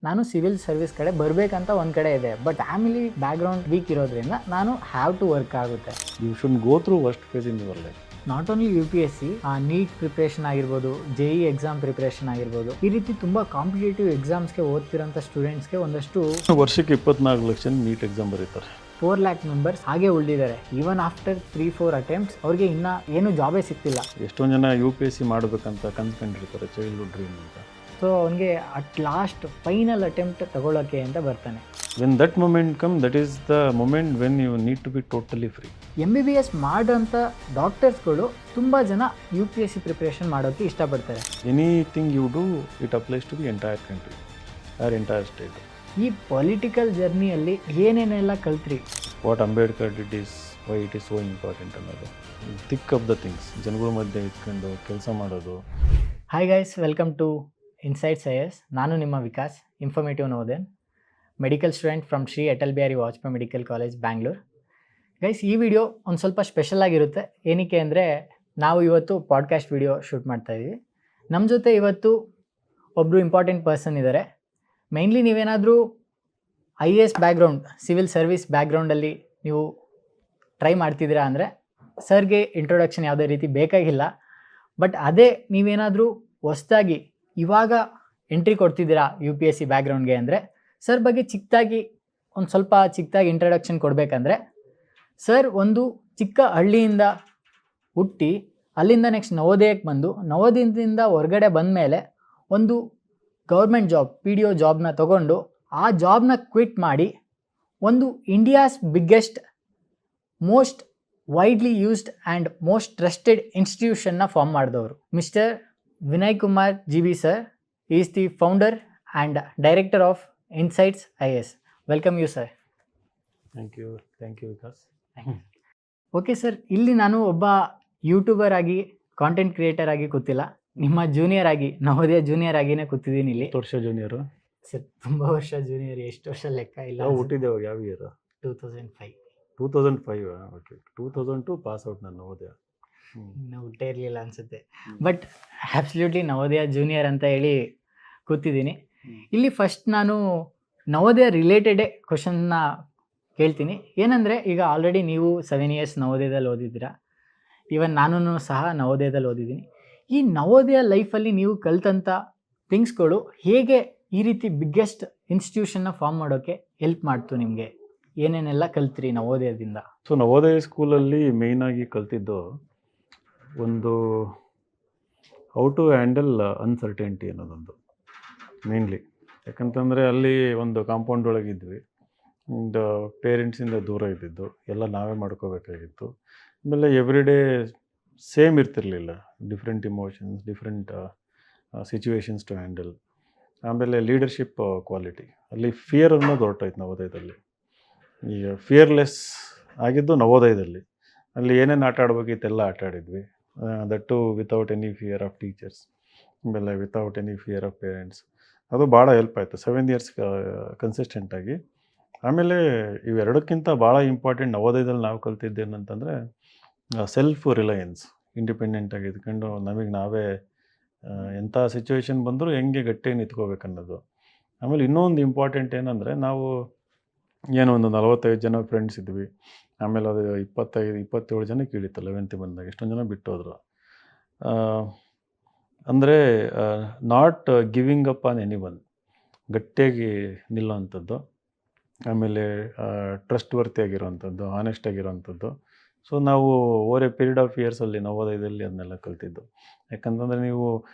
ನಾನು civil service ಕಡೆ ಬರಬೇಕಂತ ಒಂದು ಕಡೆ ಇದೆ, ಬಟ್ ಫ್ಯಾಮಿಲಿ ಬ್ಯಾಕ್ಗ್ರೌಂಡ್ ವೀಕ್ ಇರೋದ್ರಿಂದ ನಾನು ಹ್ಯಾವ್ ಟು ವರ್ಕ್ ಆಗುತ್ತೆ. You should go through worst phase in your life. Not only UPSC, NEET preparation ಆಗಿರ್ಬೋದು, JEE ಎಕ್ಸಾಮ್ ಪ್ರಿಪ್ರೇಷನ್ ಆಗಿರ್ಬೋದು, ಈ ರೀತಿ ತುಂಬ ಕಾಂಪಿಟೇಟಿವ್ ಎಕ್ಸಾಮ್ಸ್ಗೆ ಓದ್ತಿರೋಂಥ ಸ್ಟೂಡೆಂಟ್ಸ್ಗೆ ಒಂದಷ್ಟು ವರ್ಷಕ್ಕೆ 24 ಲಕ್ಷ ನೀಟ್ ಎಕ್ಸಾಮ್ ಬರೀತಾರೆ. 4 lakh ಮೆಂಬರ್ಸ್ ಹಾಗೆ ಉಳಿದಿದ್ದಾರೆ. ಈವನ್ ಆಫ್ಟರ್ 3-4 ಅಟೆಂಪ್ಟ್ಸ್ ಅವ್ರಿಗೆ ಇನ್ನೂ ಏನು ಜಾಬೇ ಸಿಗ್ತಿಲ್ಲ. ಎಷ್ಟೊಂದು ಜನ UPSC ಮಾಡಬೇಕಂತ ಕನ್ಸ್ಕೊಂಡಿರ್ತಾರೆ, ಚೈಲ್ಡ್ಹುಡ್ ಡ್ರೀಮ್ ಅಂತ. ಸೊ ಅವನಿಗೆ ಅಟ್ ಲಾಸ್ಟ್ ಫೈನಲ್ ಅಟೆಂಪ್ಟ್ ತಗೊಳ್ಳೋಕ್ಕೆ ಅಂತ ಬರ್ತಾನೆ. When that moment come, that is the moment when you need to be totally free. MBBS ಮಾಡೋಂಥ ಡಾಕ್ಟರ್ಸ್ಗಳು ತುಂಬ ಜನ UPSC ಪ್ರಿಪ್ರೇಷನ್ ಮಾಡೋಕ್ಕೆ ಇಷ್ಟಪಡ್ತಾರೆ. Anything you do, it applies to the entire country or entire state. ಈ ಪೊಲಿಟಿಕಲ್ ಜರ್ನಿಯಲ್ಲಿ ಏನೇನೆಲ್ಲ ಕಲ್ತ್ರಿ? What Ambedkar did is why it is so important ಅನ್ನೋದು, ಥಿಕ್ ಆಫ್ ದ ಥಿಂಗ್ಸ್, ಜನಗಳ ಮಧ್ಯೆ ಇಟ್ಕೊಂಡು ಕೆಲಸ ಮಾಡೋದು. Hi guys, welcome to Insights IAS. ನಾನು ನಿಮ್ಮ Vikas, informative Navodayan, medical student from Shri Atal Bihari Vajpayee medical college, Bangalore. Guys, ಈ ವಿಡಿಯೋ ಒಂದು ಸ್ವಲ್ಪ ಸ್ಪೆಷಲ್ ಆಗಿರುತ್ತೆ. ಏನಕ್ಕೆ ಅಂದರೆ ನಾವು ಇವತ್ತು ಪಾಡ್ಕಾಸ್ಟ್ ವಿಡಿಯೋ ಶೂಟ್ ಮಾಡ್ತಾಯಿದ್ವಿ. ನಮ್ಮ ಜೊತೆ ಇವತ್ತು ಒಬ್ಬರು ಇಂಪಾರ್ಟೆಂಟ್ ಪರ್ಸನ್ ಇದ್ದಾರೆ. ಮೈನ್ಲಿ ನೀವೇನಾದರೂ IAS ಬ್ಯಾಕ್ಗ್ರೌಂಡ್, ಸಿವಿಲ್ ಸರ್ವಿಸ್ ಬ್ಯಾಕ್ಗ್ರೌಂಡಲ್ಲಿ ನೀವು ಟ್ರೈ ಮಾಡ್ತಿದ್ದೀರಾ ಅಂದರೆ ಸರ್ಗೆ ಇಂಟ್ರೊಡಕ್ಷನ್ ಯಾವುದೇ ರೀತಿ ಬೇಕಾಗಿಲ್ಲ. ಬಟ್ ಅದೇ ನೀವೇನಾದರೂ ಹೊಸ್ದಾಗಿ ಇವಾಗ ಎಂಟ್ರಿ ಕೊಡ್ತಿದ್ದೀರಾ UPSC ಬ್ಯಾಕ್ಗ್ರೌಂಡ್ಗೆ ಅಂದರೆ ಸರ್ ಬಗ್ಗೆ ಒಂದು ಸ್ವಲ್ಪ ಚಿಕ್ಕದಾಗಿ ಇಂಟ್ರಡಕ್ಷನ್ ಕೊಡಬೇಕಂದ್ರೆ, ಸರ್ ಒಂದು ಚಿಕ್ಕ ಹಳ್ಳಿಯಿಂದ ಹುಟ್ಟಿ ಅಲ್ಲಿಂದ ನೆಕ್ಸ್ಟ್ ನವೋದಯಕ್ಕೆ ಬಂದು, ನವೋದಯದಿಂದ ಹೊರಗಡೆ ಬಂದ ಮೇಲೆ ಒಂದು ಗೌರ್ಮೆಂಟ್ ಜಾಬ್ PDO ಜಾಬ್ನ ತೊಗೊಂಡು ಆ ಜಾಬ್ನ ಕ್ವಿಟ್ ಮಾಡಿ ಒಂದು India's biggest, most widely used and most trusted ಇನ್ಸ್ಟಿಟ್ಯೂಷನ್ನ ಫಾರ್ಮ್ ಮಾಡಿದವರು mister Vinay Kumar GB sir. Is the founder and director of Insights IAS. Welcome you sir. Thank you Vikas. Okay sir, ಇಲ್ಲಿ ನಾನು ಒಬ್ಬ YouTuber ಆಗಿ, ಕಾಂಟೆಂಟ್ ಕ್ರಿಯೇಟರ್ ಆಗಿ ಕೂತಿಲ್ಲ, ನಿಮ್ಮ ಜೂನಿಯರ್ ಆಗಿ, Navodaya junior ಆಗಿನೇ ಕೂತಿದ್ದೀನಿ ಇಲ್ಲಿ. ವರ್ಷ ಜೂನಿಯರು ಸರ್, ತುಂಬ ವರ್ಷ ಜೂನಿಯರ್, ಎಷ್ಟು ವರ್ಷ ಲೆಕ್ಕ ಇಲ್ಲ. ಹುಟ್ಟಿದ್ದೇವೆ ಯಾವ ಇಯರ್? 2005. 2005. ಓಕೆ, 2002 ಪಾಸ್ ಔಟ್ ನಾನು ನವೋದಯ. ಇನ್ನೂ ಹುಟ್ಟೇ ಇರಲಿಲ್ಲ ಅನಿಸುತ್ತೆ. ಬಟ್ ಆಬ್ಸಲ್ಯೂಟ್ಲಿ ನವೋದಯ ಜೂನಿಯರ್ ಅಂತ ಹೇಳಿ ಕೂತಿದ್ದೀನಿ ಇಲ್ಲಿ. ಫಸ್ಟ್ ನಾನು ನವೋದಯ ರಿಲೇಟೆಡೇ ಕ್ವಶನ್ನ ಕೇಳ್ತೀನಿ. ಏನಂದರೆ, ಈಗ ಆಲ್ರೆಡಿ ನೀವು 7 years ನವೋದಯದಲ್ಲಿ ಓದಿದ್ದೀರಾ. ಈವನ್ ನಾನು ಸಹ ನವೋದಯದಲ್ಲಿ ಓದಿದ್ದೀನಿ. ಈ ನವೋದಯ ಲೈಫಲ್ಲಿ ನೀವು ಕಲ್ತಂಥ ಥಿಂಗ್ಸ್ಗಳು ಹೇಗೆ ಈ ರೀತಿ ಬಿಗ್ಗೆಸ್ಟ್ ಇನ್ಸ್ಟಿಟ್ಯೂಷನ್ನ ಫಾರ್ಮ್ ಮಾಡೋಕ್ಕೆ ಹೆಲ್ಪ್ ಮಾಡ್ತು ನಿಮಗೆ? ಏನೇನೆಲ್ಲ ಕಲ್ತ್ರಿ ನವೋದಯದಿಂದ? ಸೊ ನವೋದಯ ಸ್ಕೂಲಲ್ಲಿ ಮೇಯ್ನಾಗಿ ಕಲ್ತಿದ್ದು ಒಂದು ಹೌ ಟು ಹ್ಯಾಂಡಲ್ ಅನ್ಸರ್ಟೆಂಟಿ ಅನ್ನೋದೊಂದು ಮೇನ್ಲಿ. ಯಾಕಂತಂದರೆ ಅಲ್ಲಿ ಒಂದು ಕಾಂಪೌಂಡ್ ಒಳಗಿದ್ವಿ, ಒಂದು ಪೇರೆಂಟ್ಸಿಂದ ದೂರ ಇದ್ದಿದ್ದು, ಎಲ್ಲ ನಾವೇ ಮಾಡ್ಕೋಬೇಕಾಗಿತ್ತು. ಆಮೇಲೆ ಎವ್ರಿ ಡೇ ಸೇಮ್ ಇರ್ತಿರಲಿಲ್ಲ, different emotions, different situations to handle. ಆಮೇಲೆ ಲೀಡರ್ಶಿಪ್ ಕ್ವಾಲಿಟಿ, ಅಲ್ಲಿ ಫಿಯರ್ ಅನ್ನೋದು ಹೊರಟೋಯ್ತು ನವೋದಯದಲ್ಲಿ. ಈಗ ಫಿಯರ್ಲೆಸ್ ಆಗಿದ್ದು ನವೋದಯದಲ್ಲಿ. ಅಲ್ಲಿ ಏನೇನು ಆಟ ಆಡ್ಬೇಕಿತ್ತೆಲ್ಲ ಆಟ ಆಡಿದ್ವಿ, that without any fear of teachers, ಆಮೇಲೆ without any fear of parents. ಅದು ಭಾಳ ಹೆಲ್ಪ್ ಆಯಿತು 7 years ಕನ್ಸಿಸ್ಟೆಂಟಾಗಿ. ಆಮೇಲೆ ಇವೆರಡಕ್ಕಿಂತ ಭಾಳ ಇಂಪಾರ್ಟೆಂಟ್ ನವೋದಯದಲ್ಲಿ ನಾವು ಕಲ್ತಿದ್ದೇನಂತಂದರೆ ಸೆಲ್ಫ್ ರಿಲಯನ್ಸ್, ಇಂಡಿಪೆಂಡೆಂಟಾಗಿ ಇದ್ಕೊಂಡು ನಮಗೆ ನಾವೇ ಎಂಥ ಸಿಚುವೇಶನ್ ಬಂದರೂ ಹೆಂಗೆ ಗಟ್ಟಿಯಾಗಿ ನಿಂತ್ಕೋಬೇಕನ್ನೋದು. ಆಮೇಲೆ ಇನ್ನೊಂದು ಇಂಪಾರ್ಟೆಂಟ್ ಏನಂದರೆ, ನಾವು ಏನೋ ಒಂದು 45 ಜನ ಫ್ರೆಂಡ್ಸ್ ಇದ್ವಿ. ಆಮೇಲೆ ಅದು 25-27 ಜನಕ್ಕೆ ಇಳಿತು 11th ಬಂದಾಗ. ಎಷ್ಟೊಂದು ಜನ ಬಿಟ್ಟೋದ್ರು. ಅಂದರೆ not giving up on any one, ಗಟ್ಟಿಯಾಗಿ ನಿಲ್ಲೋವಂಥದ್ದು. ಆಮೇಲೆ ಟ್ರಸ್ಟ್ ವರ್ತಿ ಆಗಿರೋವಂಥದ್ದು, ಆನೆಸ್ಟ್ ಆಗಿರೋವಂಥದ್ದು. ಸೊ ನಾವು ಓವರ್ ಎ ಪೀರಿಯಡ್ ಆಫ್ ಇಯರ್ಸಲ್ಲಿ ನವೋದಯದಲ್ಲಿ ಅದನ್ನೆಲ್ಲ ಕಲ್ತಿದ್ದು. ಯಾಕಂತಂದರೆ ನೀವು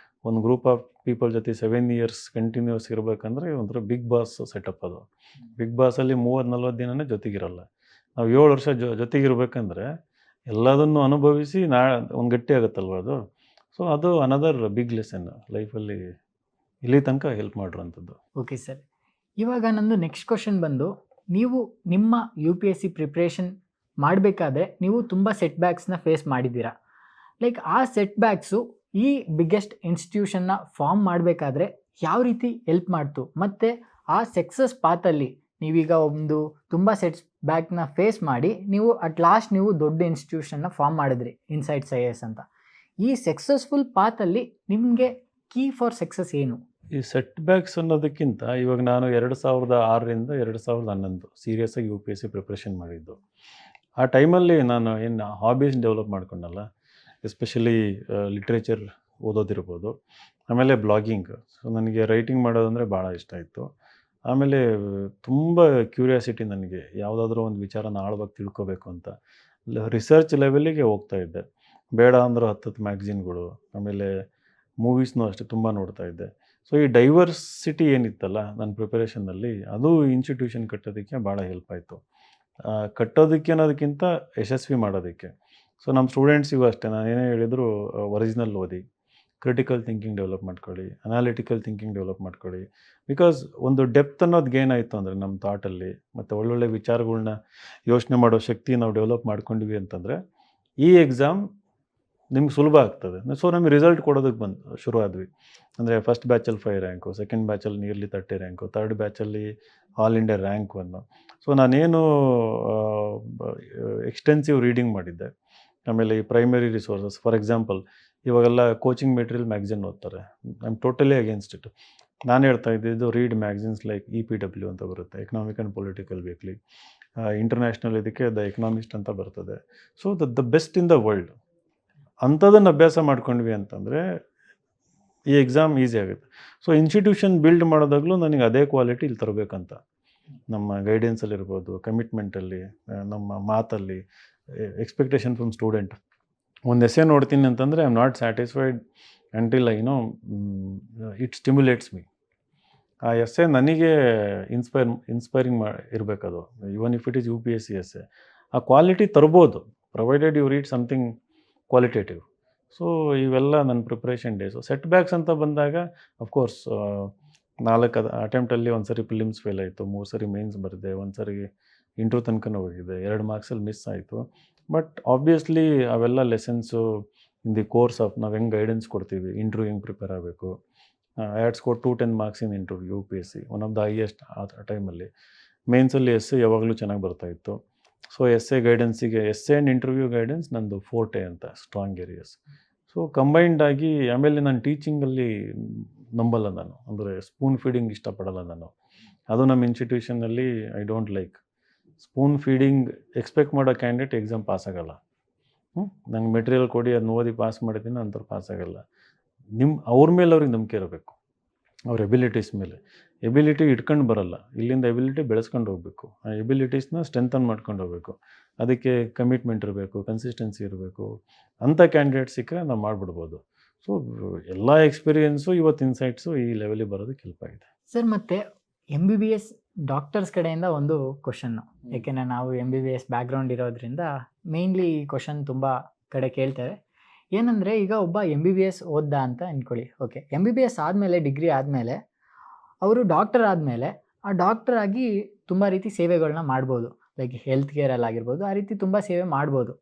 ಒಂದು ಗ್ರೂಪ್ ಆಫ್ ಪೀಪಲ್ ಜೊತೆ 7 years ಕಂಟಿನ್ಯೂಸ್ ಇರಬೇಕಂದ್ರೆ ಒಂಥರ ಬಿಗ್ ಬಾಸ್ ಸೆಟಪ್ ಅದು. ಬಿಗ್ ಬಾಸಲ್ಲಿ 30-40 ದಿನನೇ ಜೊತೆಗಿರಲ್ಲ. ನಾವು 7 ವರ್ಷ ಜೊತೆಗಿರ್ಬೇಕಂದ್ರೆ ಎಲ್ಲದನ್ನು ಅನುಭವಿಸಿ ಒಂದು ಗಟ್ಟಿ ಆಗುತ್ತಲ್ವ ಅದು. ಸೊ ಅದು ಅನದರ್ ಬಿಗ್ ಲೆಸನ್ ಲೈಫಲ್ಲಿ, ಇಲ್ಲಿ ತನಕ ಹೆಲ್ಪ್ ಮಾಡಿರೋಂಥದ್ದು. ಓಕೆ ಸರ್, ಇವಾಗ ನಂದು ನೆಕ್ಸ್ಟ್ ಕ್ವಶನ್ ಬಂದು, ನೀವು ನಿಮ್ಮ UPSC ಪ್ರಿಪ್ರೇಷನ್ ಮಾಡಬೇಕಾದ್ರೆ ನೀವು ತುಂಬ ಸೆಟ್ ಬ್ಯಾಕ್ಸ್ನ ಫೇಸ್ ಮಾಡಿದ್ದೀರಾ. ಲೈಕ್ ಆ ಸೆಟ್ ಬ್ಯಾಕ್ಸು ಈ ಬಿಗ್ಗೆಸ್ಟ್ ಇನ್ಸ್ಟಿಟ್ಯೂಷನ್ನ ಫಾರ್ಮ್ ಮಾಡಬೇಕಾದ್ರೆ ಯಾವ ರೀತಿ ಹೆಲ್ಪ್ ಮಾಡ್ತು? ಮತ್ತು ಆ ಸಕ್ಸಸ್ ಪಾತಲ್ಲಿ ನೀವೀಗ ಒಂದು ತುಂಬ ಸೆಟ್ಸ್ ಬ್ಯಾಕ್ನ ಫೇಸ್ ಮಾಡಿ ನೀವು ಅಟ್ ಲಾಸ್ಟ್ ನೀವು ದೊಡ್ಡ ಇನ್ಸ್ಟಿಟ್ಯೂಷನ್ನ ಫಾರ್ಮ್ ಮಾಡಿದ್ರಿ, ಇನ್ಸೈಟ್ಸ್ IAS ಅಂತ. ಈ ಸಕ್ಸಸ್ಫುಲ್ ಪಾತಲ್ಲಿ ನಿಮಗೆ ಕೀ ಫಾರ್ ಸಕ್ಸಸ್ ಏನು? ಈ ಸೆಟ್ ಬ್ಯಾಕ್ಸ್ ಅನ್ನೋದಕ್ಕಿಂತ ಇವಾಗ ನಾನು 2006ರಿಂದ 2011 ಸೀರಿಯಸ್ಸಾಗಿ U P S C preparation ಮಾಡಿದ್ದು. ಆ ಟೈಮಲ್ಲಿ ನಾನು ಏನು ಹಾಬೀಸ್ ಡೆವಲಪ್ ಮಾಡ್ಕೊಂಡಲ್ಲ, ಎಸ್ಪೆಷಲಿ ಲಿಟ್ರೇಚರ್ ಓದೋದಿರ್ಬೋದು, ಆಮೇಲೆ ಬ್ಲಾಗಿಂಗ್. ಸೊ ನನಗೆ ರೈಟಿಂಗ್ ಮಾಡೋದಂದರೆ ಭಾಳ ಇಷ್ಟ ಇತ್ತು. ಆಮೇಲೆ ತುಂಬ ಕ್ಯೂರಿಯಾಸಿಟಿ ನನಗೆ, ಯಾವುದಾದ್ರೂ ಒಂದು ವಿಚಾರನ ಆಳವಾಗಿ ತಿಳ್ಕೊಬೇಕು ಅಂತ ರಿಸರ್ಚ್ ಲೆವೆಲ್ಲಿಗೆ ಹೋಗ್ತಾ ಇದ್ದೆ. ಬೇಡ ಅಂದರೂ 10 ಮ್ಯಾಗ್ಝಿನ್ಗಳು, ಆಮೇಲೆ ಮೂವೀಸ್ನೂ ಅಷ್ಟೇ ತುಂಬ ನೋಡ್ತಾ ಇದ್ದೆ. ಸೊ ಈ ಡೈವರ್ಸಿಟಿ ಏನಿತ್ತಲ್ಲ ನನ್ನ ಪ್ರಿಪರೇಷನ್ನಲ್ಲಿ, ಅದು ಇನ್ಸ್ಟಿಟ್ಯೂಷನ್ ಕಟ್ಟೋದಕ್ಕೆ ಭಾಳ ಹೆಲ್ಪ್ ಆಯಿತು. ಕಟ್ಟೋದಕ್ಕೆ ಅನ್ನೋದಕ್ಕಿಂತ ಯಶಸ್ವಿ ಮಾಡೋದಕ್ಕೆ. ಸೊ ನಮ್ಮ ಸ್ಟೂಡೆಂಟ್ಸಿಗೂ ಅಷ್ಟೇ ನಾನು ಏನೇ ಹೇಳಿದರೂ ಒರಿಜಿನಲ್ ಓದಿ, ಕ್ರಿಟಿಕಲ್ ಥಿಂಕಿಂಗ್ ಡೆವಲಪ್ ಮಾಡ್ಕೊಳ್ಳಿ, ಅನಾಲಿಟಿಕಲ್ ಥಿಂಕಿಂಗ್ ಡೆವಲಪ್ ಮಾಡ್ಕೊಳ್ಳಿ. ಬಿಕಾಸ್ ಒಂದು ಡೆಪ್ತ್ ಅನ್ನೋದು ಗೇನ್ ಆಯಿತು ಅಂದರೆ ನಮ್ಮ ಥಾಟಲ್ಲಿ, ಮತ್ತು ಒಳ್ಳೊಳ್ಳೆ ವಿಚಾರಗಳ್ನ ಯೋಚನೆ ಮಾಡೋ ಶಕ್ತಿ ನಾವು ಡೆವಲಪ್ ಮಾಡ್ಕೊಂಡ್ವಿ ಅಂತಂದರೆ ಈ ಎಕ್ಸಾಮ್ ನಿಮ್ಗೆ ಸುಲಭ ಆಗ್ತದೆ. ಸೊ ನಮಗೆ ರಿಸಲ್ಟ್ ಕೊಡೋದಕ್ಕೆ ಶುರು ಆದ್ವಿ. ಅಂದರೆ ಫಸ್ಟ್ ಬ್ಯಾಚಲ್ಲಿ 5 ರ್ಯಾಂಕು, ಸೆಕೆಂಡ್ ಬ್ಯಾಚಲ್ಲಿ ನಿಯರ್ಲಿ 30 ರ್ಯಾಂಕು, ಥರ್ಡ್ ಬ್ಯಾಚಲ್ಲಿ ಆಲ್ ಇಂಡಿಯಾ ರ್ಯಾಂಕ್ 1. ಸೊ ನಾನೇನು ಎಕ್ಸ್ಟೆನ್ಸಿವ್ ರೀಡಿಂಗ್ ಮಾಡಿದ್ದೆ. ಆಮೇಲೆ ಈ ಪ್ರೈಮರಿ ರಿಸೋರ್ಸಸ್, ಫಾರ್ ಎಕ್ಸಾಂಪಲ್ ಇವಾಗೆಲ್ಲ ಕೋಚಿಂಗ್ ಮೆಟೀರಿಯಲ್ ಮ್ಯಾಗ್ಝಿನ್ ಓದ್ತಾರೆ. I am totally against it. ನಾನು ಹೇಳ್ತಾ ಇದ್ದಿದ್ದು ರೀಡ್ ಮ್ಯಾಗ್ಝಿನ್ಸ್ ಲೈಕ್ EPW ಅಂತ ಬರುತ್ತೆ, economic and political weekly. International ಇದಕ್ಕೆ ದ ಎಕನಾಮಿಸ್ಟ್ ಅಂತ ಬರ್ತದೆ. So the best in the world. ಅಂಥದನ್ನು ಅಭ್ಯಾಸ ಮಾಡ್ಕೊಂಡ್ವಿ ಅಂತಂದರೆ ಈ ಎಕ್ಸಾಮ್ ಈಸಿ ಆಗುತ್ತೆ. ಸೊ ಇನ್ಸ್ಟಿಟ್ಯೂಷನ್ ಬಿಲ್ಡ್ ಮಾಡೋದಾಗಲೂ ನನಗೆ ಅದೇ ಕ್ವಾಲಿಟಿ ಇಲ್ಲಿ ತರಬೇಕಂತ. ನಮ್ಮ ಗೈಡೆನ್ಸಲ್ಲಿರ್ಬೋದು, ಕಮಿಟ್ಮೆಂಟಲ್ಲಿ, ನಮ್ಮ ಮಾತಲ್ಲಿ, ಎಕ್ಸ್ಪೆಕ್ಟೇಷನ್ ಫ್ರಮ್ ಸ್ಟೂಡೆಂಟ್. ಒಂದು ಎಸ್ಸೆ ನೋಡ್ತೀನಿ ಅಂತಂದರೆ I am not satisfied until I know it stimulates me. ಆ ಎಸ್ಸೆ ನನಗೆ ಇನ್ಸ್ಪೈರಿಂಗ್ ಇರಬೇಕದು. Even if it is UPSC essay, ಆ ಕ್ವಾಲಿಟಿ ತರ್ಬೋದು, provided you read something qualitative. So ಇವೆಲ್ಲ ನನ್ನ ಪ್ರಿಪ್ರೇಷನ್ ಡೇಸು. ಸೆಟ್ ಬ್ಯಾಕ್ಸ್ ಅಂತ ಬಂದಾಗ ಅಫ್ಕೋರ್ಸ್ 4 ಅಟೆಂಪ್ಟಲ್ಲಿ ಒಂದು ಸರಿ ಪ್ರಿಲಿಮ್ಸ್ ಫೇಲ್ ಆಯಿತು, 3 ಸರಿ ಮೇನ್ಸ್ ಬರೆದೆ, ಒಂದು ಸರಿ ಇಂಟ್ರ್ಯೂ ತನಕನೂ ಹೋಗಿದೆ, 2 ಮಾರ್ಕ್ಸಲ್ಲಿ ಮಿಸ್ ಆಯಿತು. ಬಟ್ ಆಬ್ವಿಯಸ್ಲಿ ಅವೆಲ್ಲ lessons in the course of ನಾವು ಹೆಂಗೆ ಗೈಡೆನ್ಸ್ ಕೊಡ್ತೀವಿ, ಇಂಟ್ರ್ಯೂ ಹೆಂಗೆ ಪ್ರಿಪೇರ್ ಆಗಬೇಕು. I had score 210 marks in interview UPSC, one of the highest ಆ ಟೈಮಲ್ಲಿ. ಮೇನ್ಸಲ್ಲಿ ಎಸ್ಸೆ ಯಾವಾಗಲೂ ಚೆನ್ನಾಗಿ ಬರ್ತಾಯಿತ್ತು. ಸೊ ಎಸ್ಸೆ ಗೈಡೆನ್ಸಿಗೆ, ಎಸ್ಸೆ ಆ್ಯಂಡ್ ಇಂಟರ್ವ್ಯೂ ಗೈಡೆನ್ಸ್ ನಂದು ಫೋರ್ಟೆ ಅಂತ, ಸ್ಟ್ರಾಂಗ್ ಏರಿಯಾಸ್. ಸೊ ಕಂಬೈನ್ಡ್ ಆಗಿ, ಆಮೇಲೆ ನಾನು ಟೀಚಿಂಗಲ್ಲಿ ನಂಬಲ್ಲ ನಾನು, ಅಂದರೆ ಸ್ಪೂನ್ ಫೀಡಿಂಗ್ ಇಷ್ಟಪಡಲ್ಲ ನಾನು. ಅದು ನಮ್ಮ ಇನ್ಸ್ಟಿಟ್ಯೂಷನಲ್ಲಿ I don't like spoon feeding. Expect ಮಾಡೋ ಕ್ಯಾಂಡಿಡೇಟ್ ಎಕ್ಸಾಮ್ ಪಾಸ್ ಆಗೋಲ್ಲ. ನಂಗೆ ಮೆಟೀರಿಯಲ್ ಕೊಡಿ, ಅದನ್ನ ಓದಿ ಪಾಸ್ ಮಾಡಿದ್ದೀನಿ, ಅಂಥವ್ರು ಪಾಸ್ ಆಗೋಲ್ಲ. ಅವ್ರ ಮೇಲೆ ಅವ್ರಿಗೆ ನಂಬಿಕೆ ಇರಬೇಕು, ಅವ್ರ ಎಬಿಲಿಟೀಸ್ ಮೇಲೆ. ಎಬಿಲಿಟಿ ಇಟ್ಕೊಂಡು ಬರಲ್ಲ, ಇಲ್ಲಿಂದ ಎಬಿಲಿಟಿ ಬೆಳೆಸ್ಕೊಂಡು ಹೋಗಬೇಕು. ಆ ಎಬಿಲಿಟೀಸ್ನ ಸ್ಟ್ರೆಂಥನ್ ಮಾಡ್ಕೊಂಡು ಹೋಗಬೇಕು. ಅದಕ್ಕೆ ಕಮಿಟ್ಮೆಂಟ್ ಇರಬೇಕು, ಕನ್ಸಿಸ್ಟೆನ್ಸಿ ಇರಬೇಕು. ಅಂಥ ಕ್ಯಾಂಡಿಡೇಟ್ ಸಿಕ್ಕರೆ ನಾವು ಮಾಡಿಬಿಡ್ಬೋದು. ಸೊ ಎಲ್ಲ ಎಕ್ಸ್ಪೀರಿಯೆನ್ಸು ಇವತ್ತು ಇನ್ಸೈಟ್ಸು ಈ ಲೆವೆಲಿಗೆ ಬರೋದಕ್ಕೆ ಹೆಲ್ಪ್ ಆಗಿದೆ. ಸರ್, ಮತ್ತು MBBS ಡಾಕ್ಟರ್ಸ್ ಕಡೆಯಿಂದ ಒಂದು ಕ್ವಶನ್ನು, ಏಕೆಂದರೆ ನಾವು MBBS ಬ್ಯಾಕ್ಗ್ರೌಂಡ್ ಇರೋದ್ರಿಂದ ಮೇಯ್ನ್ಲಿ ಈ ಕ್ವಶನ್ ತುಂಬ ಕಡೆ ಕೇಳ್ತೇವೆ. ಏನಂದರೆ, ಈಗ ಒಬ್ಬ MBBS ಓದ್ದ ಅಂತ ಅಂದ್ಕೊಳ್ಳಿ. ಓಕೆ, MBBS ಆದಮೇಲೆ, ಡಿಗ್ರಿ ಆದಮೇಲೆ ಅವರು ಡಾಕ್ಟರ್ ಆದಮೇಲೆ ಆ ಡಾಕ್ಟರ್ ಆಗಿ ತುಂಬ ರೀತಿ ಸೇವೆಗಳನ್ನ ಮಾಡ್ಬೋದು. ಲೈಕ್ ಹೆಲ್ತ್ ಕೇರಲ್ಲಿ ಆಗಿರ್ಬೋದು, ಆ ರೀತಿ ತುಂಬ ಸೇವೆ ಮಾಡ್ಬೋದು.